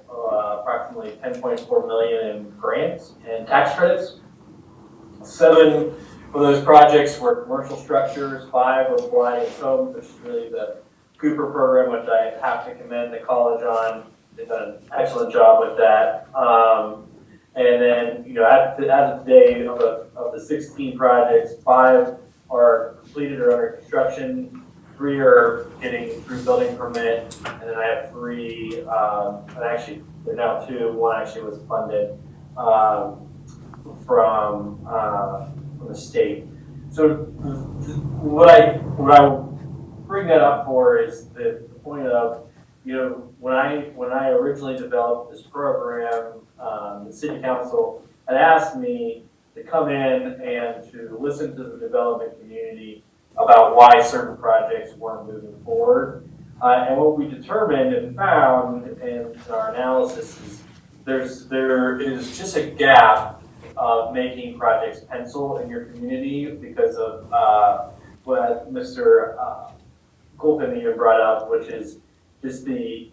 approximately 10.4 million in grants and tax credits. 7 of those projects were commercial structures, 5 were Gliding Homes, which is really the Cooper program, which I have to commend the college on. They've done an excellent job with that. And then, as of today, of the 16 projects, 5 are completed or under construction, 3 are getting through building permit, and then I have 3, and actually, there are now 2, 1 actually was funded from the state. So what I bring that up for is the point of, when I originally developed this program, the city council had asked me to come in and to listen to the development community about why certain projects weren't moving forward. And what we determined and found in our analysis is there is just a gap of making projects pencil in your community because of what Mr. Colton even brought up, which is just the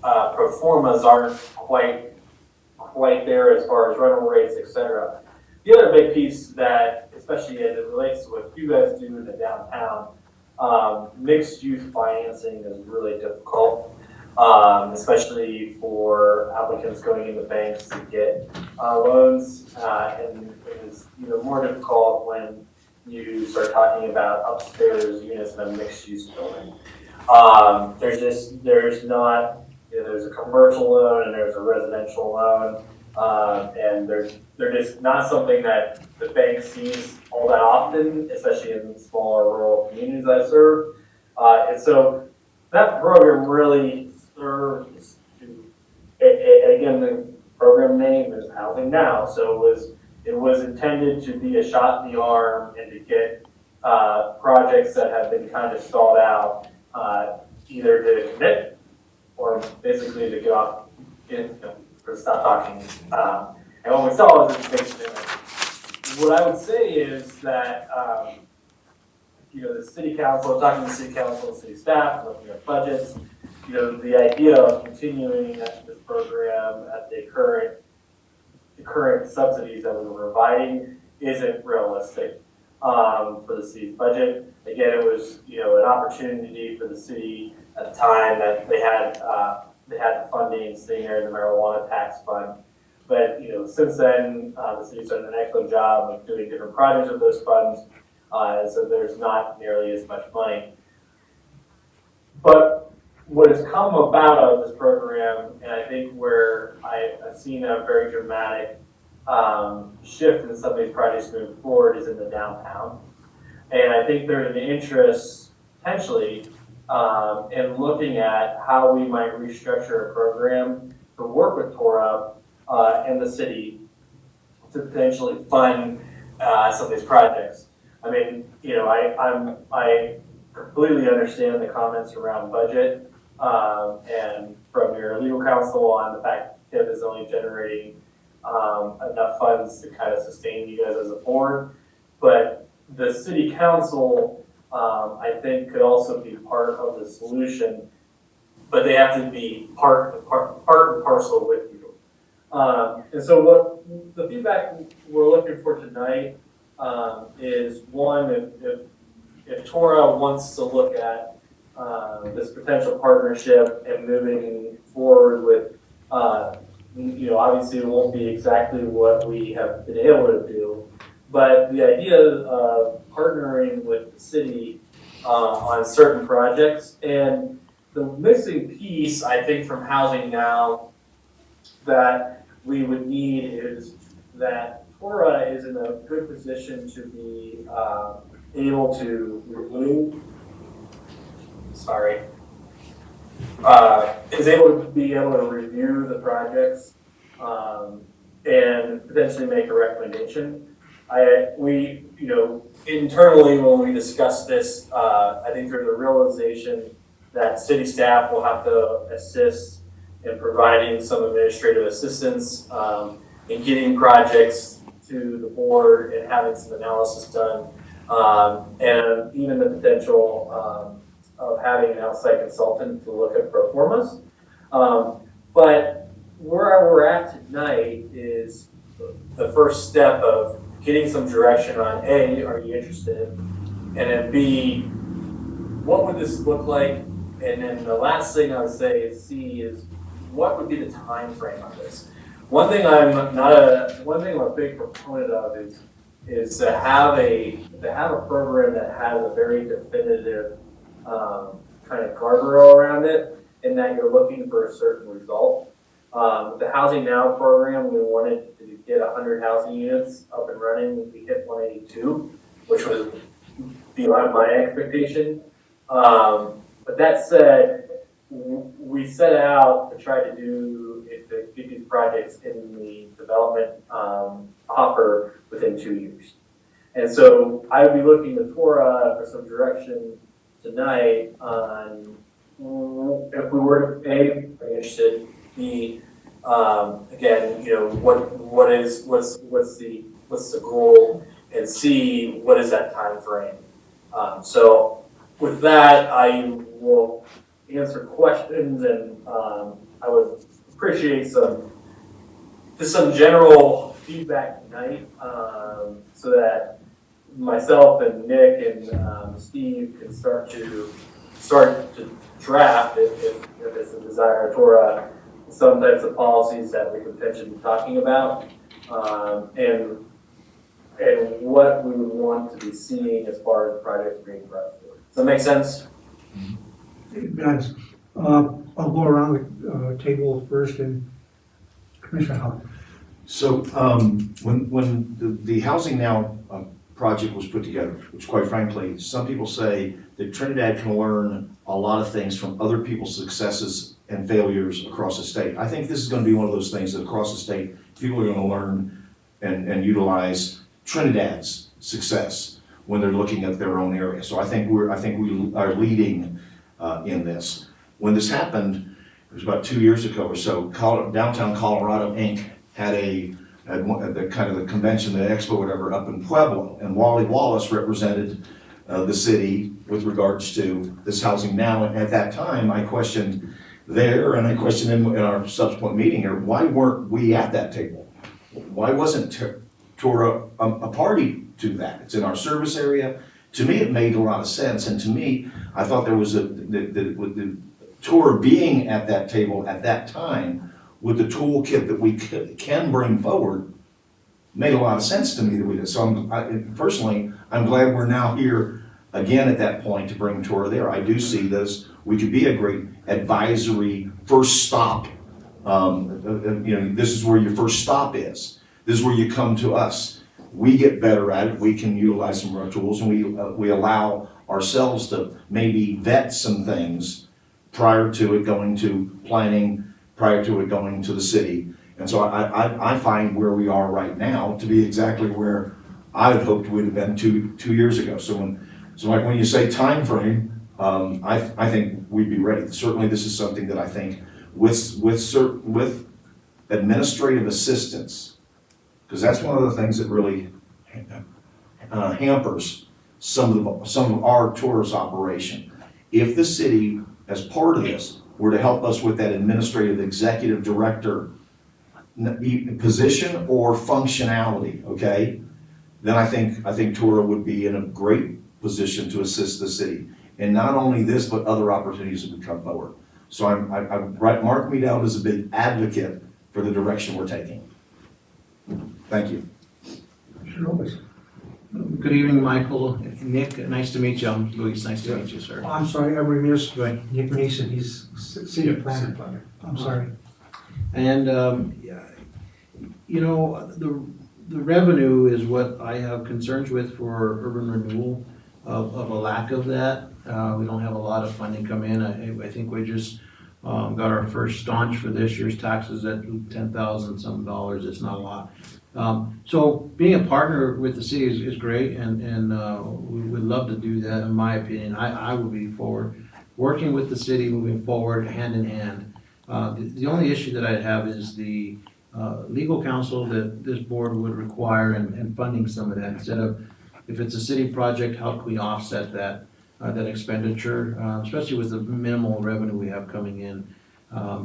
pro formas aren't quite there as far as rental rates, et cetera. The other big piece that, especially as it relates to what you guys do in the downtown, mixed use financing is really difficult. especially for applicants going into banks to get loans. And it was more difficult when you start talking about upstairs units in a mixed-use building. There's not, there's a commercial loan and there's a residential loan, and they're just not something that the bank sees all that often, especially in smaller rural communities I serve. And so that program really serves to, again, the program name is Housing Now, so it was intended to be a shot in the arm and to get projects that have been kind of stalled out, either to commit or basically to get off, or stop talking. And what we saw was this big thing. What I would say is that, the city council, talking to the city council and city staff, looking at budgets, the idea of continuing this program at the current subsidies that we were providing isn't realistic for the city's budget. Again, it was an opportunity for the city at the time that they had the funding sitting there in the marijuana tax fund. But since then, the city's done an excellent job of doing different projects with those funds, and so there's not nearly as much money. But what has come about out of this program, and I think where I've seen a very dramatic shift in some of these projects moving forward, is in the downtown. And I think there's an interest, potentially, in looking at how we might restructure a program to work with TURA and the city to potentially fund some of these projects. I mean, I completely understand the comments around budget, and from your legal counsel on the fact that TIP is only generating enough funds to kind of sustain you guys as a board. But the city council, I think, could also be part of the solution, but they have to be part and parcel with you. And so what the feedback we're looking for tonight is, one, if TURA wants to look at this potential partnership and moving forward with, obviously it won't be exactly what we have been able to do, but the idea of partnering with the city on certain projects. And the missing piece, I think, from Housing Now that we would need is that TURA is in a good position to be able to remove, is able to review the projects and potentially make a recommendation. We internally, when we discuss this, I think there's a realization that city staff will have to assist in providing some administrative assistance in getting projects to the board and having some analysis done, and even the potential of having an outside consultant to look at pro formas. But where we're at tonight is the first step of getting some direction on A, are you interested? And then B, what would this look like? And then the last thing I would say is C is, what would be the time frame on this? One thing I'm a big proponent of is to have a program that has a very definitive kind of guardrail around it, in that you're looking for a certain result. The Housing Now program, we wanted to get 100 housing units up and running. We hit 182, which was beyond my expectation. But that said, we set out to try to get these projects in the development hopper within 2 years. And so I would be looking to TURA for some direction tonight on if we were to A, are you interested? B, again, what's the goal? And C, what is that time frame? So with that, I will answer questions, and I would appreciate some general feedback tonight, so that myself and Nick and Steve can start to start to draft, if it's a desire of TURA, some types of policies that we could potentially be talking about, and what we would want to be seeing as far as projects being brought forward. Does that make sense?
Guys, I'll go around the table first, and Commissioner Howard.
So, when the Housing Now project was put together, which quite frankly, some people say that Trinidad can learn a lot of things from other people's successes and failures across the state. I think this is gonna be one of those things that across the state, people are gonna learn and utilize Trinidad's success when they're looking at their own area. So I think we are leading in this. When this happened, it was about 2 years ago or so, Downtown Colorado Inc. had the kind of the convention, the expo, whatever, up in Pueblo, and Wally Wallace represented the city with regards to this Housing Now. And at that time, I questioned there, and I questioned in our subsequent meeting here, why weren't we at that table? Why wasn't TURA a party to that? It's in our service area. To me, it made a lot of sense, and to me, I thought there was with the TURA being at that table at that time, with the toolkit that we can bring forward, made a lot of sense to me that we did. So personally, I'm glad we're now here again at that point to bring TURA there. I do see this, we could be a great advisory first stop. This is where your first stop is. This is where you come to us. We get better at it, we can utilize some of our tools, and we allow ourselves to maybe vet some things prior to it going to planning, prior to it going to the city. And so I find where we are right now to be exactly where I had hoped we'd have been two years ago. So when you say time frame, I think we'd be ready. Certainly this is something that I think with administrative assistance, because that's one of the things that really hampers some of our tourist operation. If the city, as part of this, were to help us with that administrative executive director position or functionality, okay, then I think TURA would be in a great position to assist the city. And not only this, but other opportunities that would come forward. So mark me down as a big advocate for the direction we're taking. Thank you.
Commissioner Lopez.
Good evening, Michael. Nick, nice to meet you. I'm Luis, nice to meet you, sir.
I'm sorry, I remiss
Go ahead.
Nick Mason, he's city planner. I'm sorry.
And, the revenue is what I have concerns with for urban renewal, of a lack of that. We don't have a lot of funding come in. I think we just got our first staunch for this year's taxes at $10,000 some dollars. It's not a lot. So being a partner with the city is great, and we would love to do that, in my opinion. I would be working with the city, moving forward hand in hand. The only issue that I'd have is the legal counsel that this board would require and funding some of that. Instead of, if it's a city project, how can we offset that expenditure, especially with the minimal revenue we have coming in.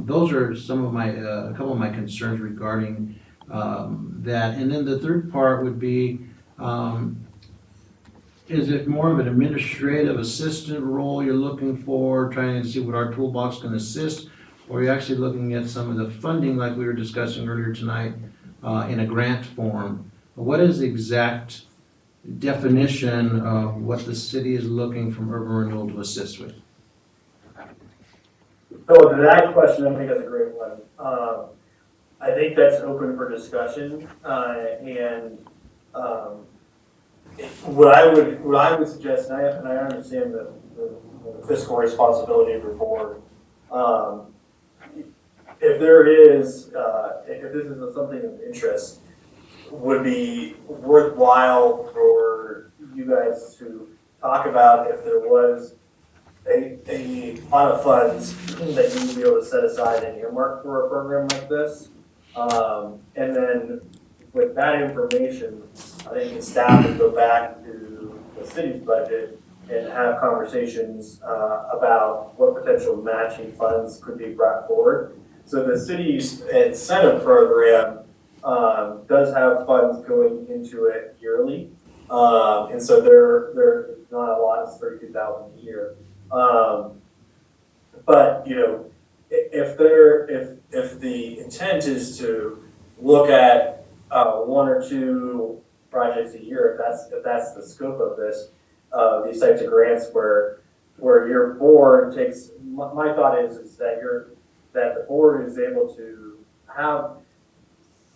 Those are some of a couple of my concerns regarding that. And then the third part would be, is it more of an administrative assistant role you're looking for, trying to see what our toolbox can assist? Or are you actually looking at some of the funding like we were discussing earlier tonight in a grant form? What is the exact definition of what the city is looking from urban renewal to assist with?
So that question, I think that's a great one. I think that's open for discussion, what I would suggest, and I understand the fiscal responsibility of your board. If this is something of interest, would be worthwhile for you guys to talk about if there was a pot of funds that you would be able to set aside and earmark for a program like this. And then with that information, I think the staff would go back to the city's budget and have conversations about what potential matching funds could be brought forward. So the city's incentive program does have funds going into it yearly. And so they're not a lot, it's $32,000 a year. But, you know, if the intent is to look at, one or two projects a year, if that's the scope of this, these types of grants where your board takes, my thought is that that the board is able to have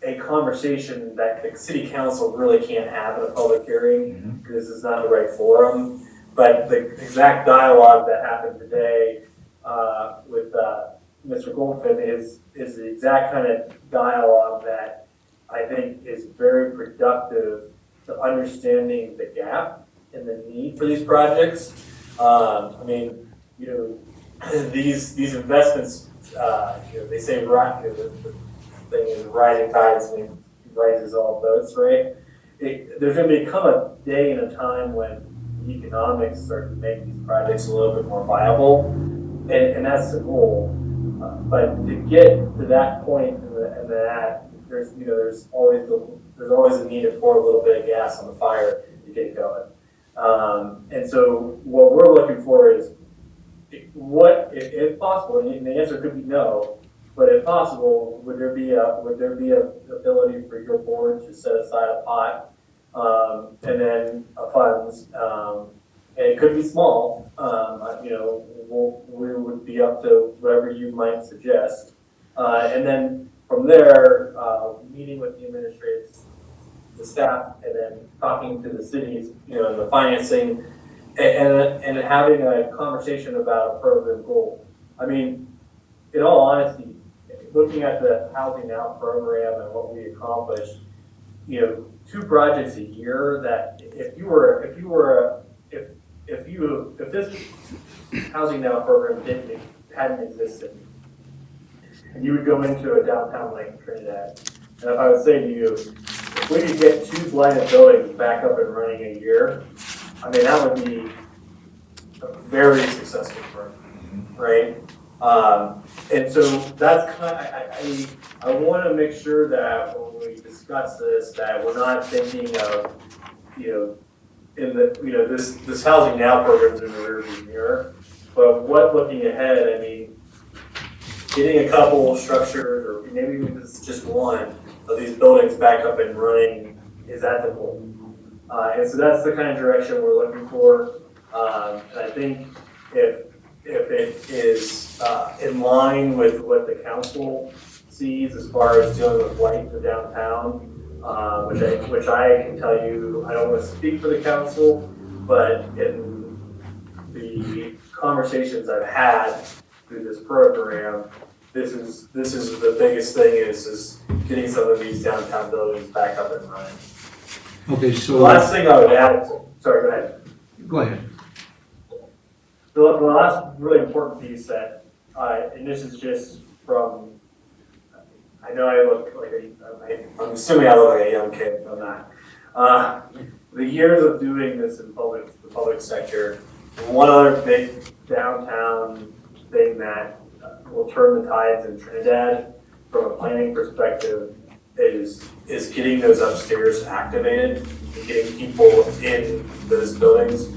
a conversation that the city council really can't have in a public hearing, because this is not the right forum. But the exact dialogue that happened today, with, Mr. Goldfin is the exact kind of dialogue that I think is very productive to understanding the gap and the need for these projects. I mean, you know, these investments, you know, they say, the thing is rising tides, I mean, rises all boats, right? There's gonna become a day and a time when the economics start to make these projects a little bit more viable, and that's the goal. But to get to that point and that, there's always a need to pour a little bit of gas on the fire to get going. And so what we're looking for is, if possible, and the answer could be no, but if possible, would there be a ability for your board to set aside a pot, and then funds, and it could be small, you know, we would be up to whatever you might suggest. And then from there, meeting with the administrators, the staff, and then talking to the cities, you know, the financing, and having a conversation about a program goal. I mean, in all honesty, looking at the Housing Now program and what we accomplished, you know, 2 projects a year, that if this Housing Now program hadn't existed, and you would go into a downtown like Trinidad, and if I would say to you, if we could get 2 blighted buildings back up and running a year, I mean, that would be a very successful program, right? And so that's kind of, I want to make sure that when we discuss this, that we're not thinking of, you know, this Housing Now program's in the rearview mirror, but looking ahead, I mean, getting a couple structures, or maybe even just one of these buildings back up and running is at the goal. And so that's the kind of direction we're looking for. And I think if it is in line with what the council sees as far as dealing with blight in the downtown, which I can tell you, I don't want to speak for the council, but in the conversations I've had through this program, this is the biggest thing is getting some of these downtown buildings back up and running.
Okay, so.
The last thing I would add, sorry, go ahead.
Go ahead.
The last really important piece that, and this is just from, I know I look like I'm assuming I look like a young kid, I'm not. The years of doing this in the public sector, one other big downtown thing that will turn the tides in Trinidad from a planning perspective is getting those upstairs activated and getting people in those buildings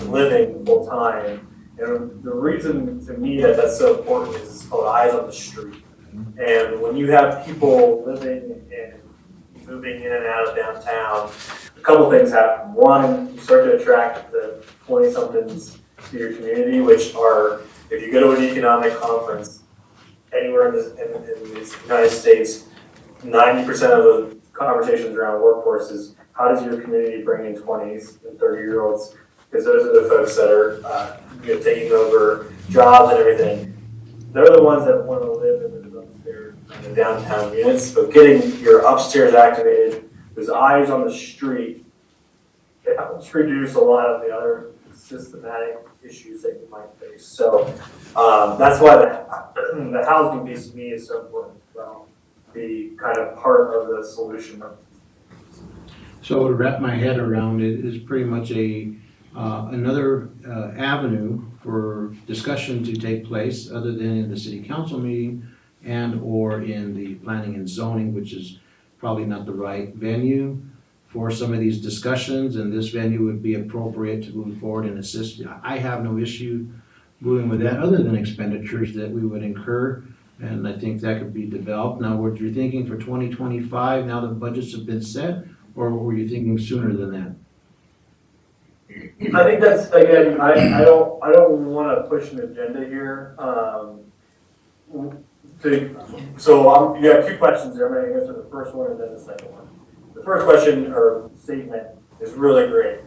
living full time. And the reason to me that that's so important is it's called eyes on the street. And when you have people living and moving in and out of downtown, a couple things happen. One, you start to attract the 20-somethings to your community, which are, if you go to an economic conference anywhere in the United States, 90% of the conversations around workforce is how does your community bring in 20s and 30-year-olds? Because those are the folks that are taking over jobs and everything. They're the ones that want to live in those upstairs in the downtown units. But getting your upstairs activated, those eyes on the street, it helps reduce a lot of the other systematic issues that you might face. So that's why the housing piece to me is so important as well. Be kind of part of the solution.
So to wrap my head around it is pretty much another avenue for discussion to take place other than in the city council meeting and or in the planning and zoning, which is probably not the right venue for some of these discussions, and this venue would be appropriate to move forward and assist. I have no issue moving with that, other than expenditures that we would incur, and I think that could be developed. Now, what you're thinking for 2025, now the budgets have been set, or were you thinking sooner than that?
I think that's, again, I don't wanna push an agenda here, you have two questions there, I'm gonna answer the first one and then the second one. The first question or statement is really great.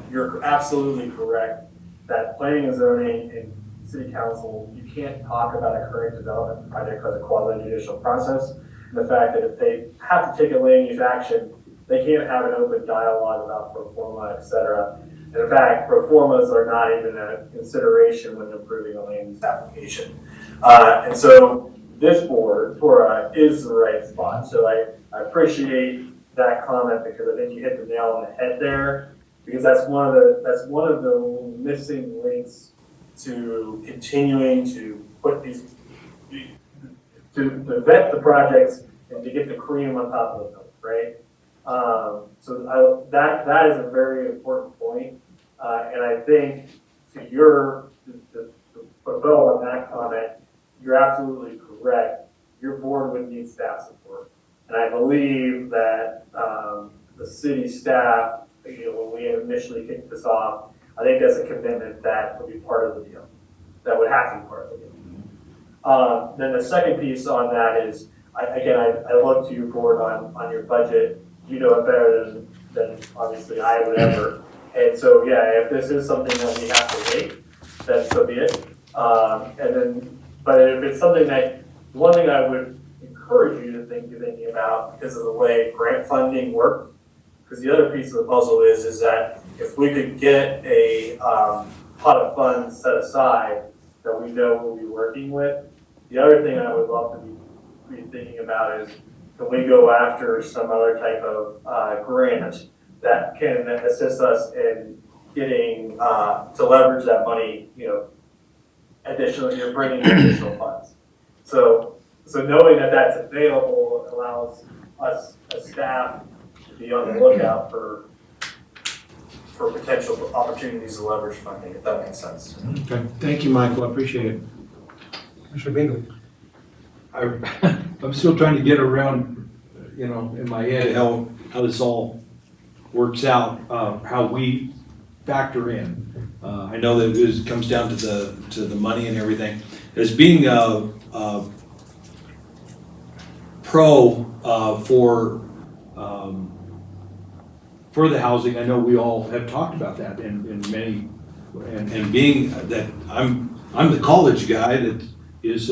You're absolutely correct that planning and zoning and city council, you can't talk about a current development project as a quasi-judicial process. And the fact that if they have to take a land use action, they can't have an open dialogue about pro forma, et cetera. And in fact, pro formas are not even a consideration when approving a land use application. And so this board, TURA, is the right spot. So I appreciate that comment because I think you hit the nail on the head there. Because that's one of the missing links to continuing to put these, to vet the projects and to get the cream on top of the milk, right? That is a very important point. And I think to put a bow on that comment, you're absolutely correct. Your board would need staff support. And I believe that the city staff, when we initially kicked this off, I think that's a commitment that would be part of the deal. That would have to be part of the deal. Then the second piece on that is, I look to your board on your budget. You know it better than obviously I would ever. And so, yeah, if this is something that we have to wait, then so be it. But if it's something that, one thing I would encourage you to be thinking about because of the way grant funding works, because the other piece of the puzzle is that if we could get a pot of funds set aside that we know we'll be working with, the other thing I would love to be thinking about is, can we go after some other type of grant that can assist us in getting to leverage that money, additionally, you're bringing additional funds. So knowing that that's available allows us as staff to be on the lookout for potential opportunities to leverage funding, if that makes sense.
Okay, thank you, Michael, I appreciate it.
Mr. Bingham.
I'm still trying to get around, in my head, how this all works out, how we factor in. I know that it comes down to the money and everything. As being pro for the housing, I know we all have talked about that in many, and being that I'm the college guy that is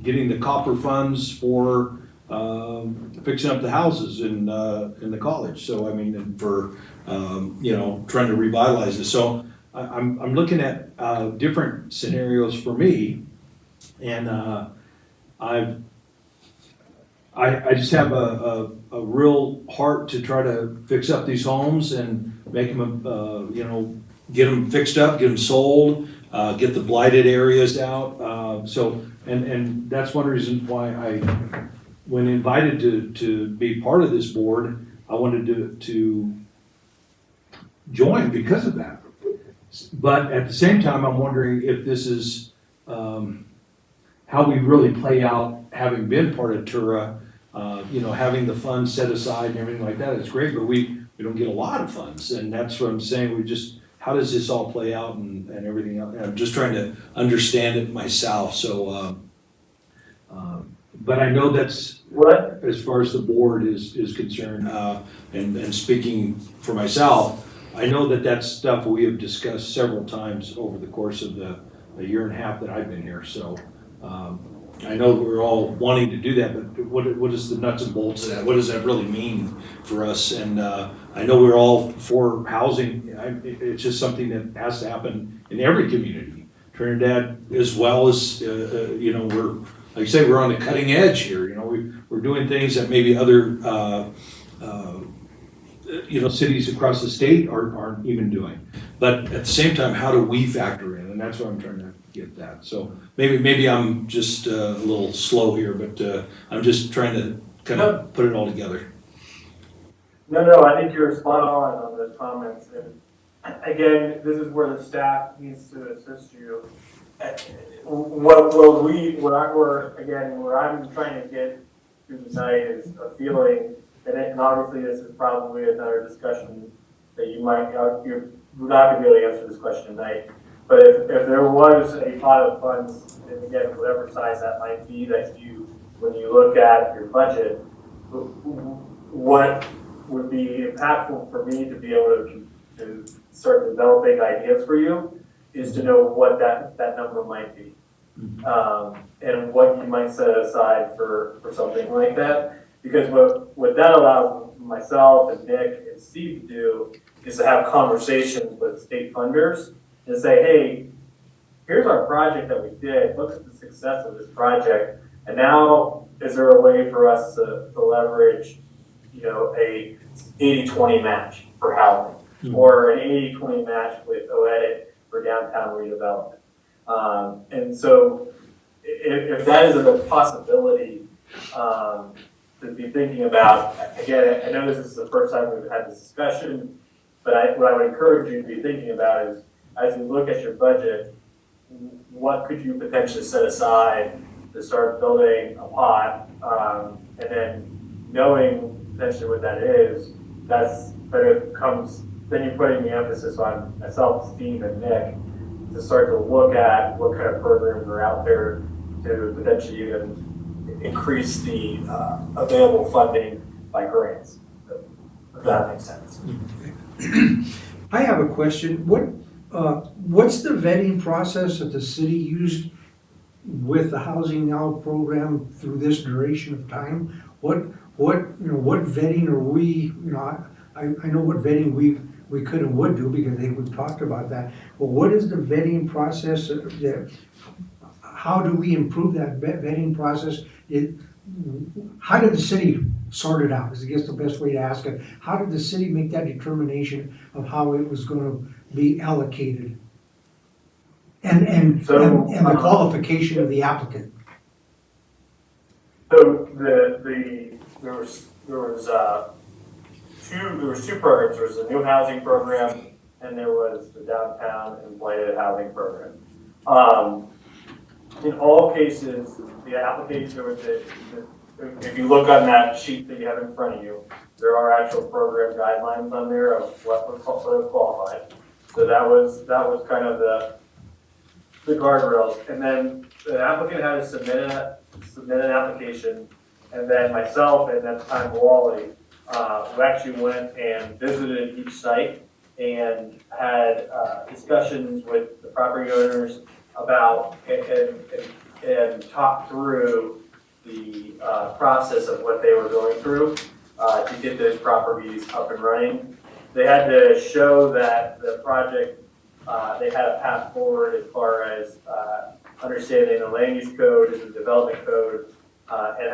getting the copper funds for fixing up the houses in the college. So I mean, and for trying to revitalize it. So I'm looking at different scenarios for me, and I just have a real heart to try to fix up these homes and make them, get them fixed up, get them sold, get the blighted areas out. And that's one reason why when invited to be part of this board, I wanted to join because of that. But at the same time, I'm wondering if this is how we really play out, having been part of TURA. Having the funds set aside and everything like that, it's great, but we don't get a lot of funds, and that's what I'm saying. How does this all play out and everything else? I'm just trying to understand it myself. So, but I know that's
What?
as far as the board is concerned, and speaking for myself, I know that's stuff we have discussed several times over the course of the year and a half that I've been here. So. I know we're all wanting to do that, but what is the nuts and bolts of that? What does that really mean for us? And I know we're all for housing. It's just something that has to happen in every community. Trinidad, as well as we're, like I say, we're on the cutting edge here. We're doing things that maybe other cities across the state aren't even doing. But at the same time, how do we factor in? And that's what I'm trying to get that. So maybe I'm just a little slow here, but I'm just trying to kind of put it all together.
No, I think you're spot on those comments. And again, this is where the staff needs to assist you. What I'm trying to get through tonight is a feeling, and obviously this is probably another discussion that you're not gonna be able to answer this question tonight. But if there was a pot of funds, and again, whatever size that might be, that you, when you look at your budget, what would be impactful for me to be able to start developing ideas for you is to know what that number might be. And what you might set aside for something like that. Because what that allows myself and Nick and Steve to do is to have conversations with state funders and say, hey, here's our project that we did, look at the success of this project, and now is there a way for us to leverage, a 80-20 match for housing, or an 80-20 match with OEDIT for downtown redevelopment. And so if that is a possibility to be thinking about, again, I know this is the first time we've had this discussion, but what I would encourage you to be thinking about is, as you look at your budget, what could you potentially set aside to start building a pot, and then knowing potentially what that is, then you're putting the emphasis on myself, Steve, and Nick to start to look at what kind of programs are out there to potentially even increase the available funding by grants, if that makes sense.
I have a question. What's the vetting process that the city used with the Housing Now program through this duration of time? What vetting are we, I know what vetting we could and would do because we've talked about that. But what is the vetting process? How do we improve that vetting process? How did the city sort it out? Is I guess the best way to ask it. How did the city make that determination of how it was going to be allocated? And the qualification of the applicant.
So there was two programs. There was the new housing program, and there was the downtown and blighted housing program. In all cases, the application, if you look on that sheet that you have in front of you, there are actual program guidelines on there of what would qualify. So that was kind of the guardrails. And then the applicant had to submit an application, and then myself and at the time Wally, we actually went and visited each site and had discussions with the property owners about and talked through the process of what they were going through to get those properties up and running. They had to show that the project, they had a path forward as far as understanding the land use code and the development code, and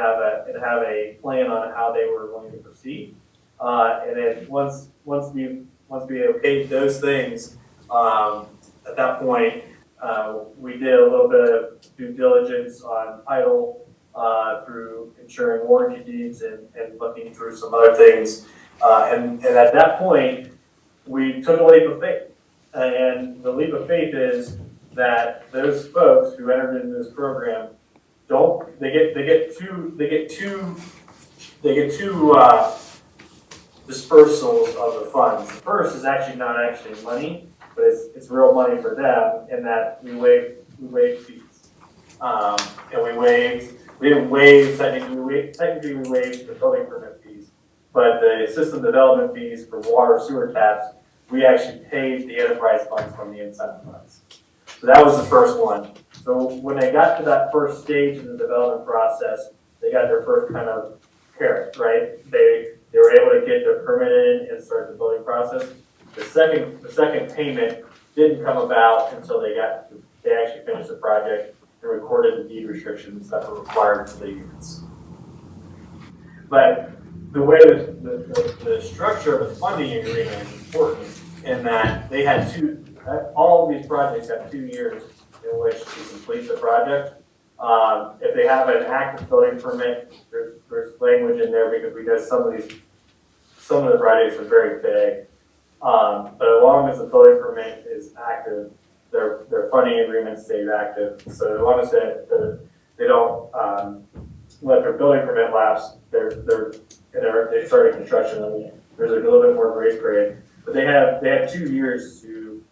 have a plan on how they were going to proceed. And then once we okayed those things, at that point, we did a little bit of due diligence on title through ensuring warranty deeds and looking through some other things. And at that point, we took a leap of faith. And the leap of faith is that those folks who entered into this program they get two dispersals of the funds. The first is actually not actually money, but it's real money for them in that we waive fees. And we didn't waive, technically we waived the building permit fees, but the system development fees for water sewer taps, we actually paid the enterprise funds from the incentive funds. So that was the first one. So when they got to that first stage in the development process, they got their first kind of carrot, right? They were able to get their permit in and start the building process. The second payment didn't come about until they actually finished the project and recorded the deed restrictions that were required for the units. But the way the structure of the funding agreement is important in that they had all of these projects have 2 years in which to complete the project. If they have an active building permit, there's language in there because we know some of the projects are very vague. But as long as the building permit is active, their funding agreement stays active. So as long as they don't, let their building permit lapse, they started construction, and there's a little bit more grace period. But they have 2 years to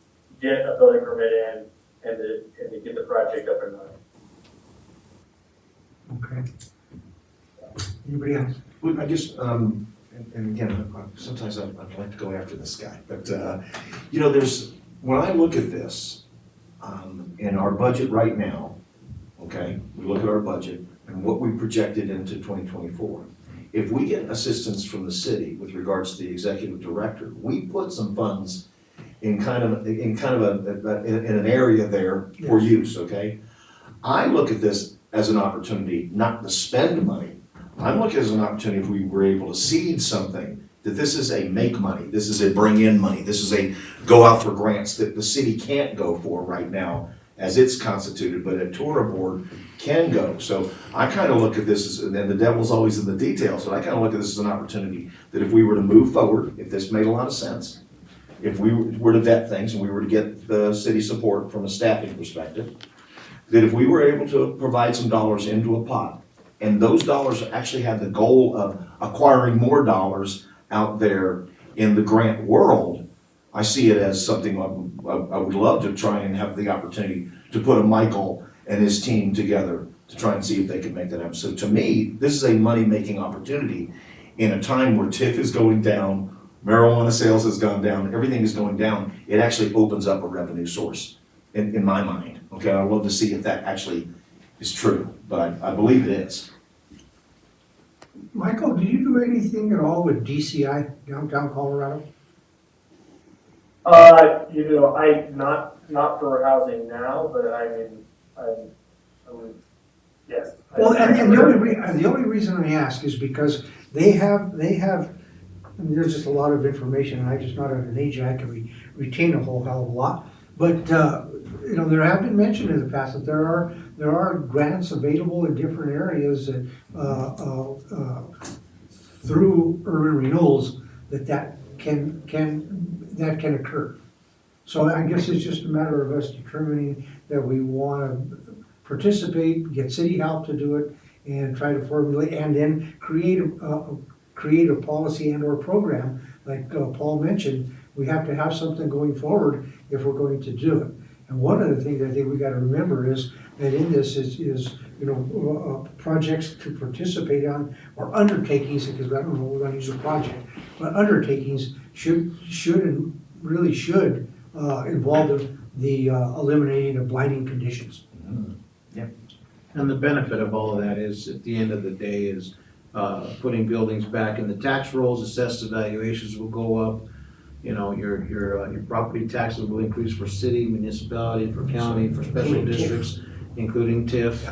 get a building permit in and to get the project up and running.
Okay. Anybody else?
Well, I just, and again, sometimes I'd like to go after this guy, but, when I look at this, in our budget right now, okay, we look at our budget and what we projected into 2024. If we get assistance from the city with regards to the executive director, we put some funds in an area there for use, okay? I look at this as an opportunity not to spend money. I look at it as an opportunity if we were able to seed something, that this is a make money, this is a bring in money, this is a go out for grants that the city can't go for right now as it's constituted, but a TURA board can go. So I kind of look at this as, and the devil's always in the details, but I kind of look at this as an opportunity that if we were to move forward, if this made a lot of sense, if we were to vet things and we were to get the city support from a staffing perspective, that if we were able to provide some dollars into a pot, and those dollars actually had the goal of acquiring more dollars out there in the grant world, I see it as something I would love to try and have the opportunity to put a Michael and his team together to try and see if they can make that happen. So to me, this is a money-making opportunity in a time where TIF is going down, marijuana sales has gone down, everything is going down. It actually opens up a revenue source in my mind. Okay, I'd love to see if that actually is true, but I believe it is.
Michael, do you do anything at all with DCI, downtown Colorado?
Not for housing now, but yes.
Well, and the only reason I ask is because they have, I mean, there's just a lot of information, and I'm just not at an age that I can retain a whole hell of a lot. But, there have been mentioned in the past that there are grants available in different areas that, through urban renewals, that can occur. So I guess it's just a matter of us determining that we want to participate, get city help to do it, and try to formulate, and then create a policy and or program. Like Paul mentioned, we have to have something going forward if we're going to do it. And one of the things I think we got to remember is that in this is projects to participate on, or undertakings, because I don't know, we're going to use a project, but undertakings should and really should involve the eliminating of blinding conditions.
And the benefit of all of that is, at the end of the day, is putting buildings back in the tax rolls, assessed evaluations will go up. Your property taxes will increase for city, municipality, for county, for special districts, including TIF.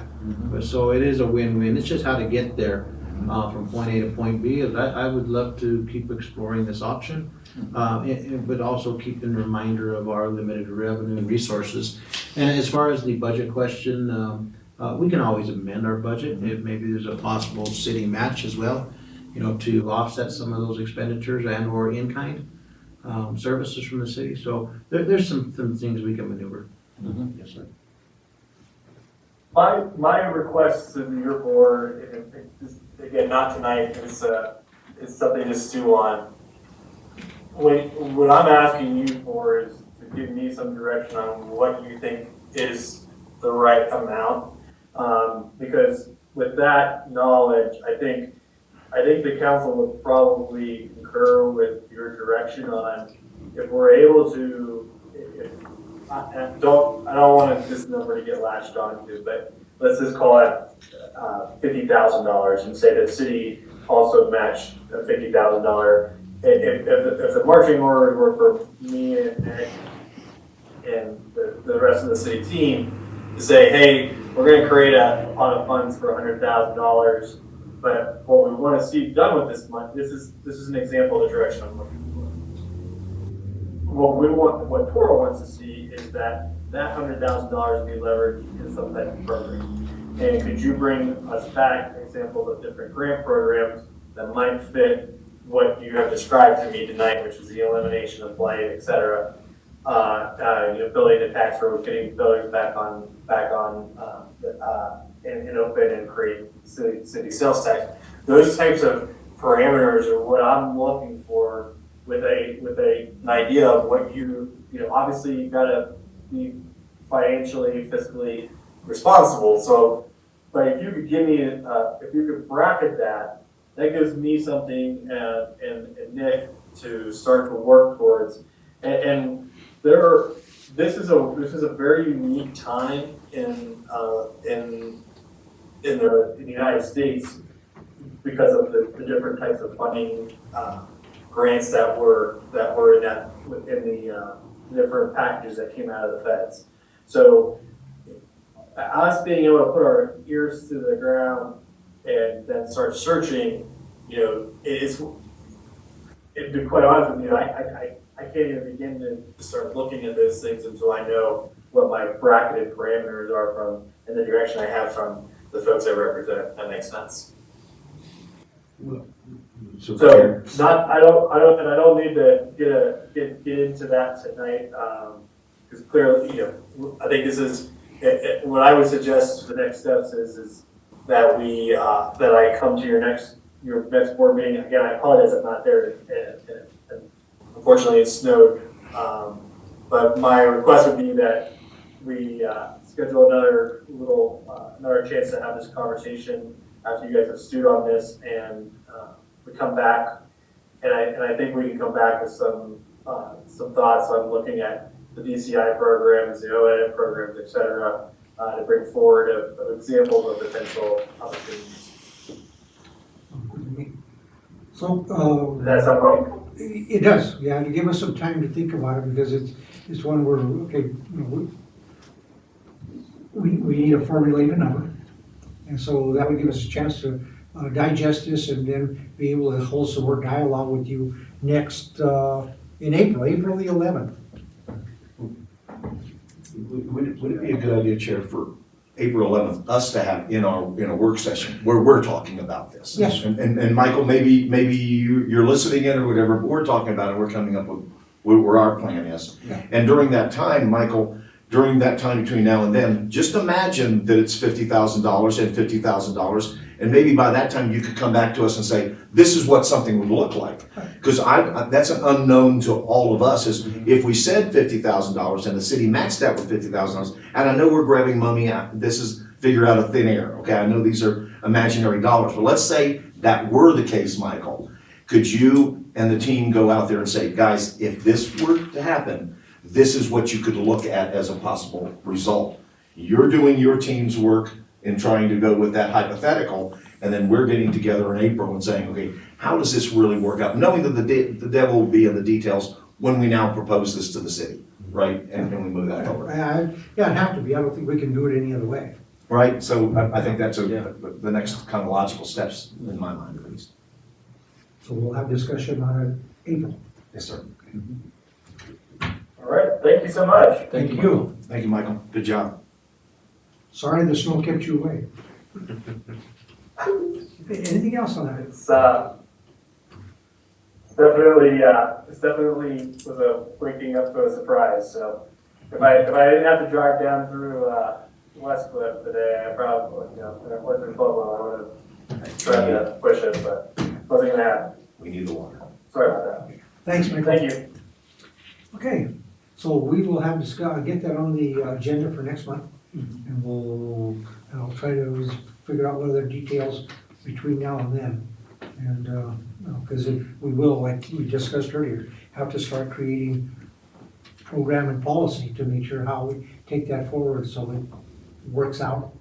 But so it is a win-win. It's just how to get there from point A to point B. I would love to keep exploring this option, but also keep in reminder of our limited revenue and resources. And as far as the budget question, we can always amend our budget. If maybe there's a possible city match as well, to offset some of those expenditures and or in-kind services from the city. So there's some things we can maneuver. Yes, sir.
My request to your board, again, not tonight, is something to stew on. What I'm asking you for is to give me some direction on what you think is the right amount. Because with that knowledge, I think the council would probably concur with your direction on if we're able to, I don't want this number to get latched onto, but let's just call it $50,000 and say the city also matched a $50,000. If the marching orders were for me and the rest of the city team to say, hey, we're going to create a pot of funds for $100,000, but what we want to see done with this money, this is an example of the direction I'm looking for. What TURA wants to see is that $100,000 be leveraged in some type of program. And could you bring us back examples of different grant programs that might fit what you have described to me tonight, which is the elimination of blight, et cetera. Building the tax road, getting buildings back on, and open and create city sales tax. Those types of parameters are what I'm looking for with an idea of what obviously you gotta be financially, fiscally responsible. So, but if you could give me, if you could bracket that, that gives me something and Nick to start to work towards. And this is a very unique time in the United States because of the different types of funding grants that were in the different packages that came out of the feds. So us being able to put our ears to the ground and then start searching, to be quite honest with you, I can't even begin to start looking at those things until I know what my bracketed parameters are from and the direction I have from the folks I represent. That makes sense.
So
I don't need to get into that tonight, because clearly, I think this is, what I would suggest the next steps is that that I come to your next board meeting. Again, I apologize I'm not there, and unfortunately it snowed, but my request would be that we schedule another chance to have this conversation after you guys have stewed on this, and we come back, and I think we can come back with some thoughts on looking at the DCI programs, the OED programs, et cetera, to bring forward of examples of potential opportunities.
So,
Does that sound right?
it does, yeah, to give us some time to think about it, because it's one where, okay, we need to formulate a number. And so that would give us a chance to digest this and then be able to hold some more dialogue with you next, in April the 11th.
Would it be a good idea, Chair, for April 11th, us to have in a work session where we're talking about this?
Yes.
And Michael, maybe you're listening in or whatever, but we're talking about it, we're coming up with where our plan is.
Yeah.
And during that time, Michael, during that time between now and then, just imagine that it's $50,000 and $50,000. And maybe by that time you could come back to us and say, this is what something would look like. Because that's an unknown to all of us, is if we said $50,000 and the city matched that with $50,000, and I know we're grabbing money out, this is figure out of thin air, okay? I know these are imaginary dollars, but let's say that were the case, Michael. Could you and the team go out there and say, guys, if this were to happen, this is what you could look at as a possible result. You're doing your team's work in trying to go with that hypothetical, and then we're getting together in April and saying, okay, how does this really work out? Knowing that the devil will be in the details when we now propose this to the city, right? And we move that forward.
Yeah, it'd have to be. I don't think we can do it any other way.
Right, so I think that's the next kind of logical steps in my mind at least.
So we'll have discussion on it in April.
Yes, sir.
All right, thank you so much.
Thank you.
Thank you, Michael. Good job.
Sorry the snow kept you away. Anything else on that?
It's definitely was a waking up to a surprise. So if I didn't have to drive down through West Cliff today, I probably, if it wasn't Pueblo, I would have tried to push it, but it wasn't gonna happen.
We need the water.
Sorry about that.
Thanks, Michael.
Thank you.
Okay, so we will have get that on the agenda for next month. And I'll try to figure out what other details between now and then. And, because we will, like we discussed earlier, have to start creating program and policy to make sure how we take that forward so it works out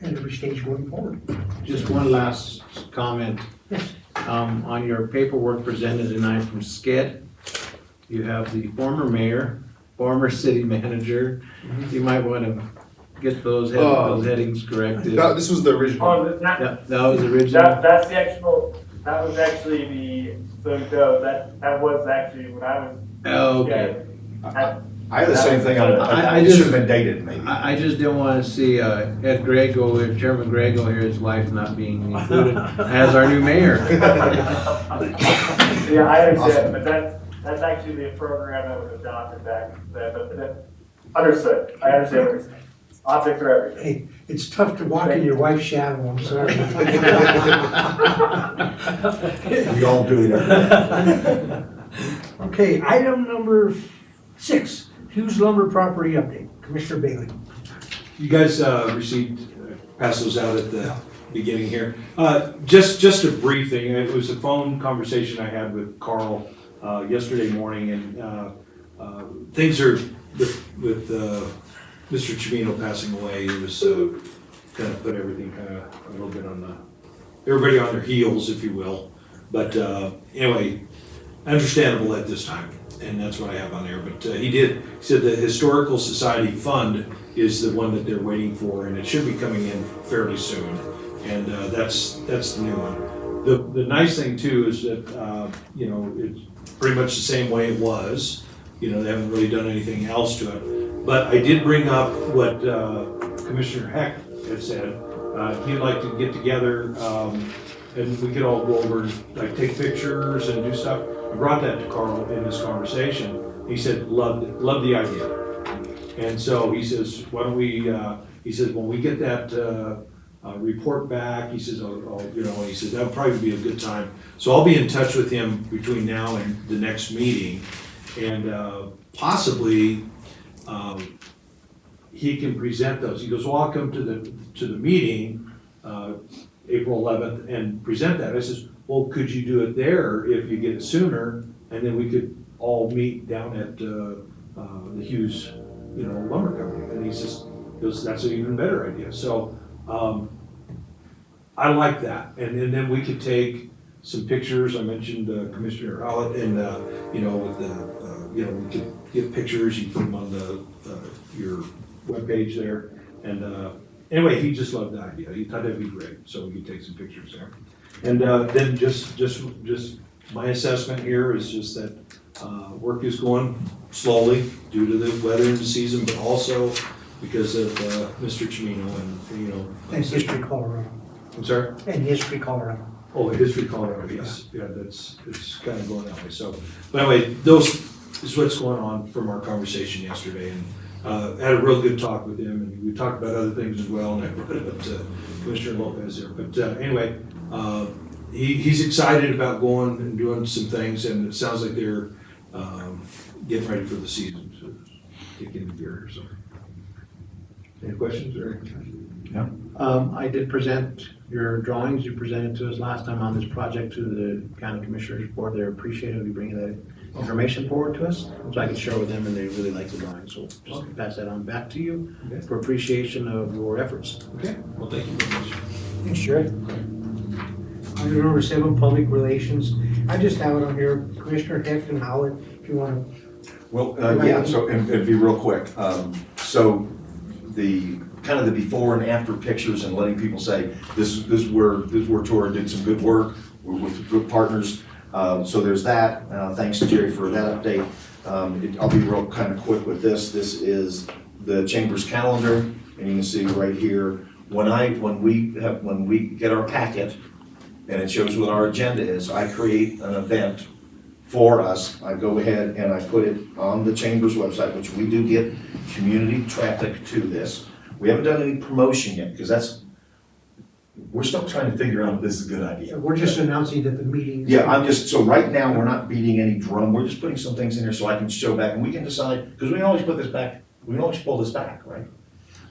at every stage going forward.
Just one last comment. On your paperwork presented tonight from SCED, you have the former mayor, former city manager. You might want to get those headings corrected.
This was the original.
Oh,
Yeah, that was original.
that's the actual. That was actually that was actually when I was.
Oh, okay.
I had the same thing on,
I
it
just-
should have been dated maybe.
I just didn't wanna see, Ed Grego, Chairman Grego here, his wife not being included as our new mayor.
Yeah, I understand, but that's actually the program that was adopted back then, but understood, I understand what you're saying. Optics are everything.
Hey, it's tough to walk in your wife's shadow, I'm sorry.
We all do that.
Okay, item number 6, Hughes Lumber Property Update, Commissioner Bailey.
You guys received, passed those out at the beginning here. Just a brief thing, it was a phone conversation I had with Carl yesterday morning, and things are, with Mr. Chimino passing away, it was kind of put everything kind of a little bit on everybody on their heels, if you will. But anyway, understandable at this time, and that's what I have on there. But he said the Historical Society Fund is the one that they're waiting for, and it should be coming in fairly soon. And that's the new one. The nice thing too is that it's pretty much the same way it was. They haven't really done anything else to it. But I did bring up what Commissioner Heck had said. He'd like to get together and we could all go over, like take pictures and do stuff. I brought that to Carl in this conversation. He said, loved the idea. And so he says, why don't we, he says, when we get that report back, he says, he says, that'll probably be a good time. So I'll be in touch with him between now and the next meeting. And possibly, he can present those. He goes, well, I'll come to the meeting, April 11th, and present that. I says, well, could you do it there if you get it sooner? And then we could all meet down at the Hughes, lumber company. And he says, that's an even better idea. So I like that. And then we could take some pictures. I mentioned Commissioner Howlett, and with we could get pictures. You put them on your webpage there. And anyway, he just loved the idea. He thought that'd be great. So we could take some pictures there. And then just my assessment here is just that work is going slowly due to the weather and the season, but also because of Mr. Chimino
And History Colorado.
I'm sorry?
And History Colorado.
Oh, History Colorado, yes. Yeah, it's kind of going that way. So, but anyway, those is what's going on from our conversation yesterday, and had a real good talk with him, and we talked about other things as well, and I brought it up to Commissioner Lopez there. But anyway, he's excited about going and doing some things, and it sounds like they're getting ready for the season, so kick into gear. So, any questions or?
I did present your drawings you presented to us last time on this project to the county commissioners board. They're appreciative of you bringing that information forward to us, so I could share with them, and they really like the drawings. So just pass that on back to you for appreciation of your efforts.
Okay, well, thank you very much.
Thanks, Jerry. Item number 7, Public Relations. I just have it on here, Commissioner Heck and Howard, if you want to.
Well, yeah, so, and be real quick. So the kind of the before and after pictures and letting people say, this is where TURA did some good work, we're with good partners. So there's that. Thanks to Jerry for that update. I'll be real kind of quick with this. This is the Chamber's calendar, and you can see right here, when we get our packet and it shows what our agenda is, I create an event for us. I go ahead and I put it on the Chamber's website, which we do get community traffic to this. We haven't done any promotion yet, because we're still trying to figure out if this is a good idea.
We're just announcing that the meeting.
Yeah, so right now, we're not beating any drum, we're just putting some things in here so I can show back, and we can decide, because we can always put this back, we can always pull this back, right?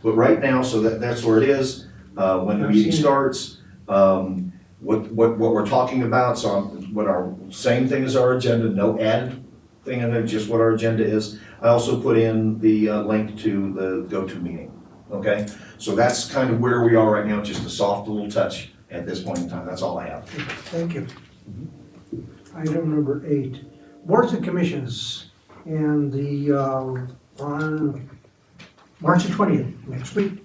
But right now, so that's where it is, when the meeting starts, what we're talking about, so what our, same thing as our agenda, no added thing in there, just what our agenda is. I also put in the link to the go-to meeting, okay? So that's kind of where we are right now, just a soft little touch at this point in time, that's all I have.
Thank you. Item number 8, Boards and Commissions, and the, on March the 20th, next week,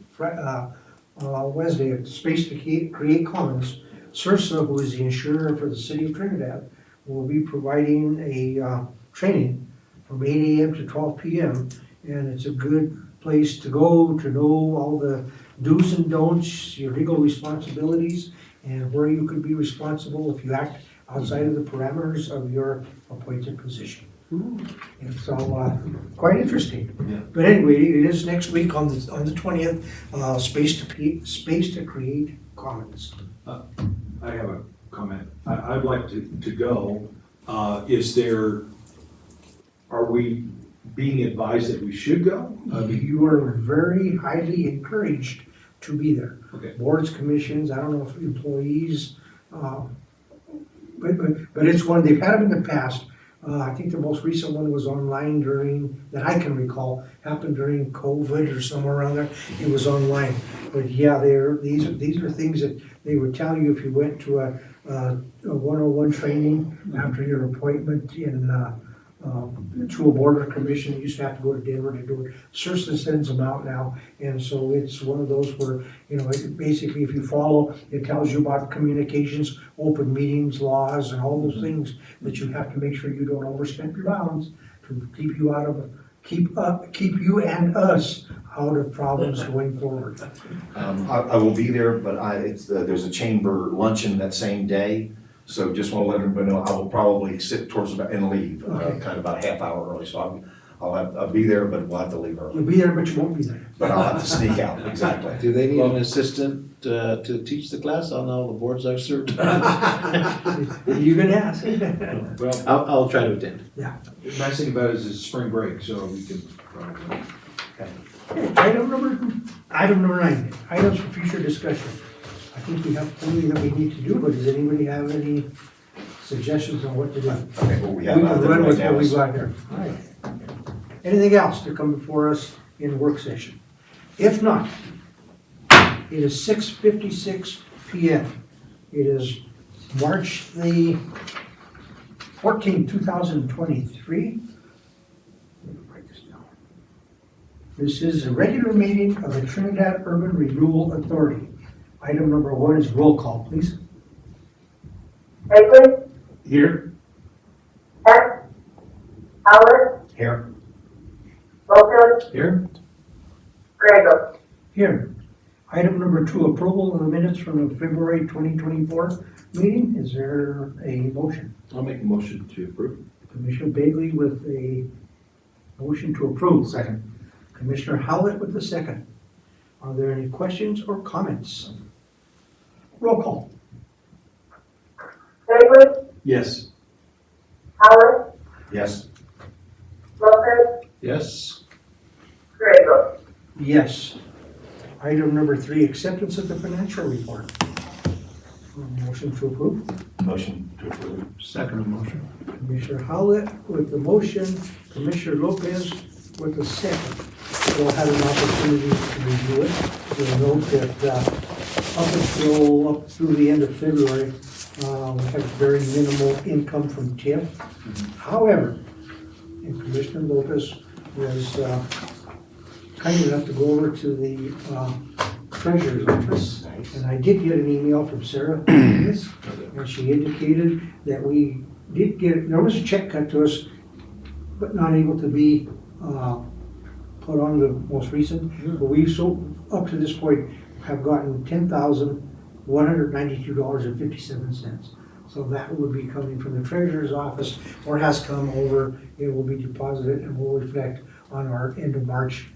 Wednesday, at Space to Create Commons, CIRSA, who is the insurer for the city of Trinidad, will be providing a training from 8 AM to 12 PM. And it's a good place to go to know all the do's and don'ts, your legal responsibilities, and where you could be responsible if you act outside of the parameters of your appointed position. And so, quite interesting.
Yeah.
But anyway, it is next week on the 20th, Space to Create Commons.
I have a comment. I'd like to go. Are we being advised that we should go?
You are very highly encouraged to be there.
Okay.
Boards, commissions, I don't know if employees, but it's one, they've had them in the past. I think the most recent one was online that I can recall, happened during COVID or somewhere around there. It was online. But yeah, these are things that they would tell you if you went to a 101 training after your appointment to a board or commission. You used to have to go to Denver to do it. CERSA sends them out now, and so it's one of those where, basically if you follow, it tells you about communications, open meetings laws, and all those things that you have to make sure you don't overstep your bounds to keep you you and us out of problems going forward.
I will be there, but there's a chamber luncheon that same day. So just want to let everybody know, I will probably sit towards and leave,
Okay.
kind of about a half hour early. So I'll be there, but we'll have to leave early.
You'll be there, but you won't be there.
But I'll have to sneak out, exactly.
Do they need an assistant to teach the class on all the boards I've served?
You can ask.
Well,
I'll try to attend.
the nice thing about it is it's spring break, so we can probably.
Item number 9, items for future discussion. I think we have plenty that we need to do, but does anybody have any suggestions on what to do?
Okay, well, we
We
have
can
nothing
run
right
with
now.
what we got here. All right. Anything else to come before us in work session? If not, it is 6:56 PM. It is March the 14th, 2023. Let me write this down. This is a regular meeting of the Trinidad Urban Renewal Authority. Item number 1 is roll call, please.
Bagley,
Here.
Heck, Howard,
Here.
Lopez,
Here?
Grego.
Here. Item number 2, approval of the minutes from the February 2024 meeting. Is there a motion?
I'll make a motion to approve.
Commissioner Bailey with a motion to approve.
Second.
Commissioner Howlett with the second. Are there any questions or comments? Roll call.
Bagley,
Yes.
Howard,
Yes.
Lopez,
Yes?
Grego.
Yes. Item number 3, acceptance of the financial report. Motion to approve.
Motion to approve.
Second motion.
Commissioner Howlett with the motion, Commissioner Lopez with the second. We'll have an opportunity to review it. You'll note that up through the end of February, we have very minimal income from TIF. However, and Commissioner Lopez was kind enough to go over to the treasurer's office, and I did get an email from Sarah, and she indicated that we did there was a check cut to us, but not able to be put on the most recent. But we've up to this point have gotten $10,192.57. So that would be coming from the treasurer's office, or has come over. It will be deposited and will reflect on our end of March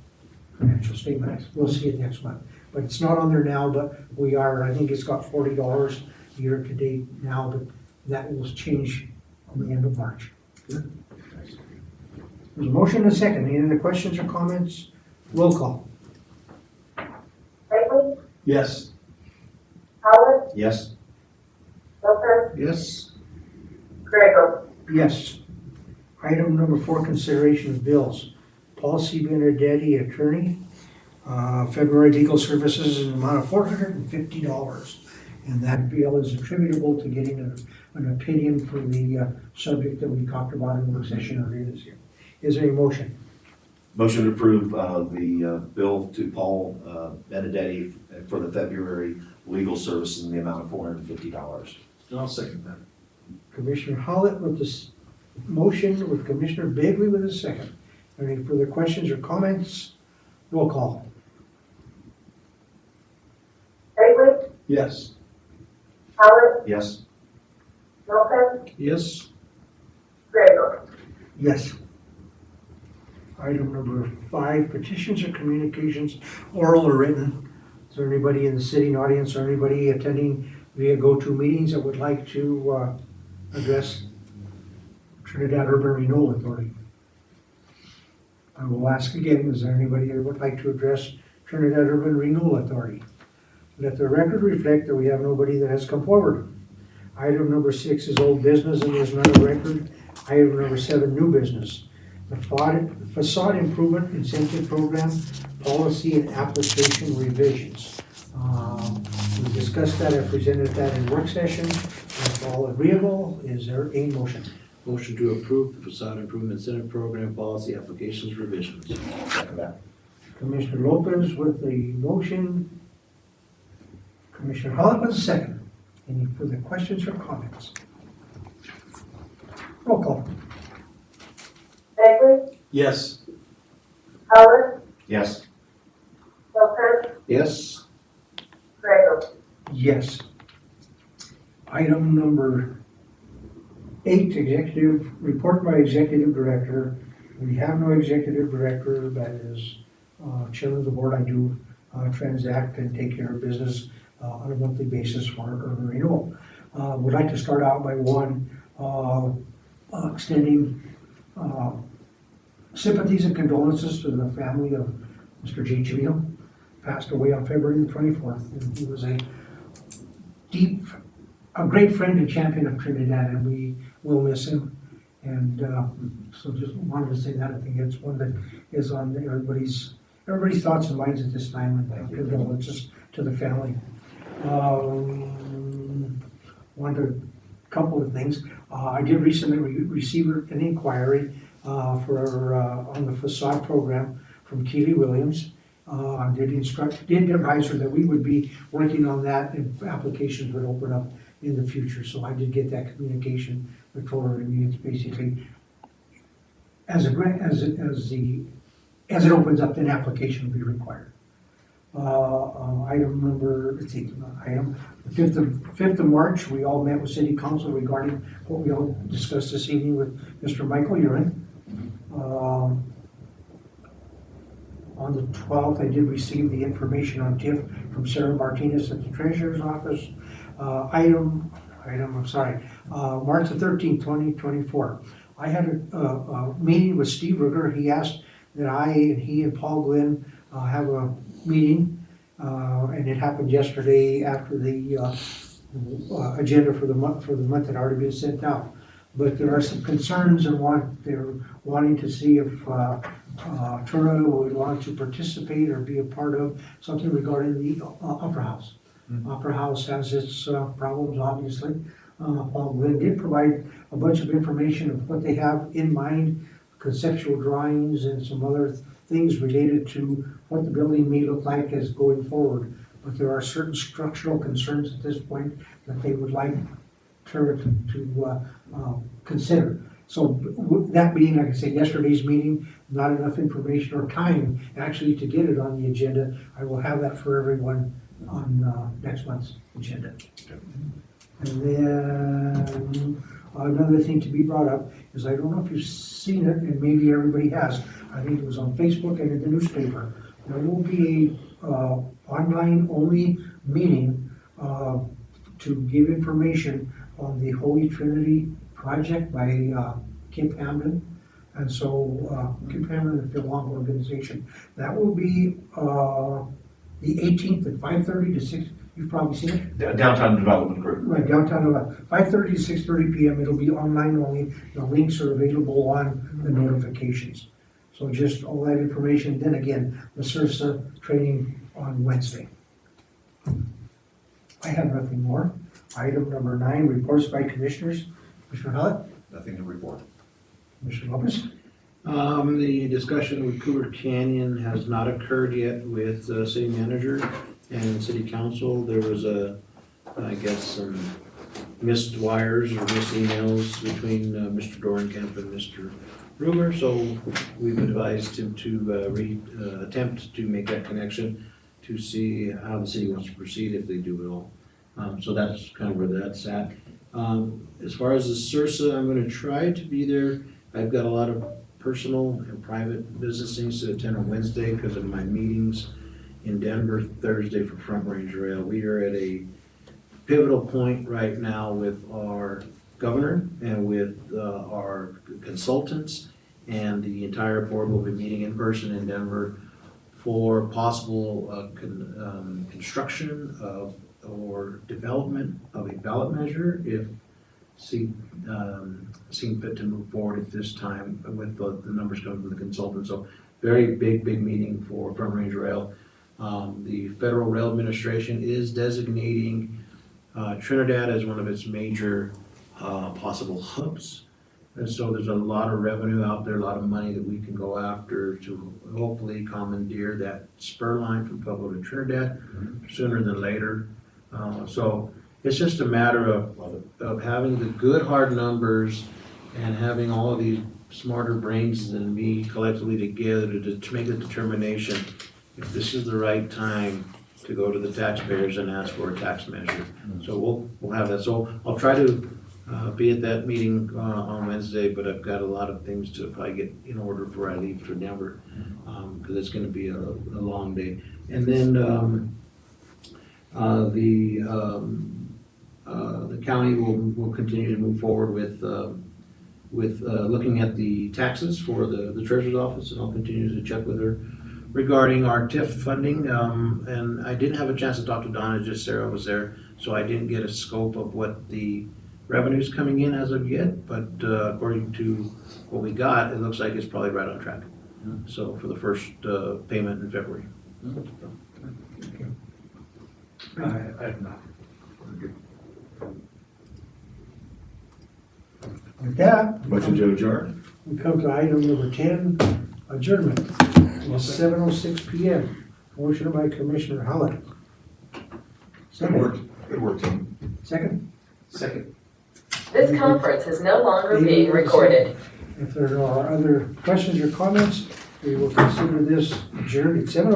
financial statement. We'll see it next month. But it's not on there now, but I think it's got $40 year to date now, but that will change on the end of March. There's a motion and a second. Any other questions or comments? Roll call.
Bagley,
Yes.
Howard,
Yes.
Lopez,
Yes?
Grego.
Yes. Item number 4, consideration of bills. Paul C. Benedetti, attorney, February legal services in the amount of $450. And that bill is attributable to getting an opinion for the subject that we talked about in the work session earlier this year. Is there a motion?
Motion to approve the bill to Paul Benedetti for the February legal services in the amount of $450.
I'll second that.
Commissioner Howlett with motion with Commissioner Bagley with a second. Any further questions or comments? Roll call.
Bagley,
Yes.
Howard,
Yes.
Lopez,
Yes?
Grego.
Yes. Item number 5, petitions or communications, oral or written. Is there anybody in the sitting audience or anybody attending via go-to meetings that would like to address Trinidad Urban Renewal Authority? I will ask again, is there anybody that would like to address Trinidad Urban Renewal Authority? Let the record reflect that we have nobody that has come forward. Item number 6 is old business and there's none of record. Item number 7, new business. The facade improvement incentive program, policy and application revisions. We discussed that, I presented that in work session. If all agreeable, is there a motion?
Motion to approve the facade improvement incentive program policy applications revisions.
Second that.
Commissioner Lopez with the motion. Commissioner Hall with the second. Any further questions or comments? Roll call.
Bagley,
Yes.
Howard,
Yes.
Lopez,
Yes?
Grego.
Yes. Item number 8, executive, report by executive director. We have no executive director, that is chairman of the board. I do transact and take care of business on a monthly basis for urban renewal. Would like to start out by extending sympathies and condolences to the family of Mr. J. Chivino, passed away on February the 24th. And he was a great friend and champion of Trinidad, and we will miss him. And so just wanted to say that. I think it's one that is on everybody's thoughts and minds at this time, and condolences to the family. A couple of things. I did recently receive an inquiry on the facade program from Keely Williams. Did advise her that we would be working on that and applications would open up in the future. So I did get that communication. I told her it's basically as it opens up, then application will be required. Item number, the 5th of March, we all met with City Council regarding what we all discussed this evening with Mr. Michael Urin. On the 12th, I did receive the information on TIF from Sarah Martinez at the Treasurer's Office. March the 13th, 2024. I had a meeting with Steve Ruger. He asked that he and Paul Glenn have a meeting, and it happened yesterday after the agenda for the month had already been sent out. But there are some concerns and they're wanting to see if TURA would want to participate or be a part of something regarding the Opera House. Opera House has its problems, obviously. Paul Glenn did provide a bunch of information of what they have in mind, conceptual drawings and some other things related to what the building may look like as going forward. But there are certain structural concerns at this point that they would like TURA to consider. So that being, like I said, yesterday's meeting, not enough information or time actually to get it on the agenda. I will have that for everyone on next month's agenda. And then another thing to be brought up is, I don't know if you've seen it, and maybe everybody has. I think it was on Facebook and in the newspaper. There will be a online only meeting to give information on the Holy Trinity project by Kip Hamden. And so Kip Hamden and the Long organization. That will be the 18th at 5:30 to 6. You've probably seen it.
Downtown Development Group.
Right, downtown about 5:30 to 6:30 p.m. It'll be online only. The links are available on the notifications. So just all that information. Then again, the CIRSA training on Wednesday. I have nothing more. Item number 9, reports by commissioners. Commissioner Hallett?
Nothing to report.
Commissioner Lopez?
The discussion with Cougar Canyon has not occurred yet with the city manager and city council. There was some missed wires or missed emails between Mr. Dorenkamp and Mr. Ruger, so we've advised him to attempt to make that connection to see how the city wants to proceed if they do it all. So that's kind of where that's at. As far as the CIRSA, I'm gonna try to be there. I've got a lot of personal and private business things to attend on Wednesday because of my meetings in Denver Thursday for Front Range Rail. We are at a pivotal point right now with our governor and with our consultants, and the entire board will be meeting in person in Denver for possible construction of or development of a ballot measure if seen fit to move forward at this time with the numbers coming from the consultant. So very big meeting for Front Range Rail. The Federal Rail Administration is designating Trinidad as one of its major possible hubs. And so there's a lot of revenue out there, a lot of money that we can go after to hopefully commandeer that spur line from Pueblo to Trinidad sooner than later. So it's just a matter of having the good hard numbers and having all of these smarter brains than me collectively together to make the determination if this is the right time to go to the taxpayers and ask for a tax measure. So we'll have that. So I'll try to be at that meeting on Wednesday, but I've got a lot of things to probably get in order before I leave for Denver, because it's going to be a long day. And then the county will continue to move forward with looking at the taxes for the treasurer's office, and I'll continue to check with her regarding our TIF funding. And I didn't have a chance to talk to Donna, just Sarah was there, so I didn't get a scope of what the revenue's coming in as of yet, but according to what we got, it looks like it's probably right on track. So for the first payment in February.
I have not. With that,
Motion to adjourn?
we come to item number 10, adjournment. It's 7:06 PM. Motion by Commissioner Howard.
Good work, good work, team.
Second?
Second.
This conference is no longer being recorded.
If there are other questions or comments, we will consider this adjourned at 7:06.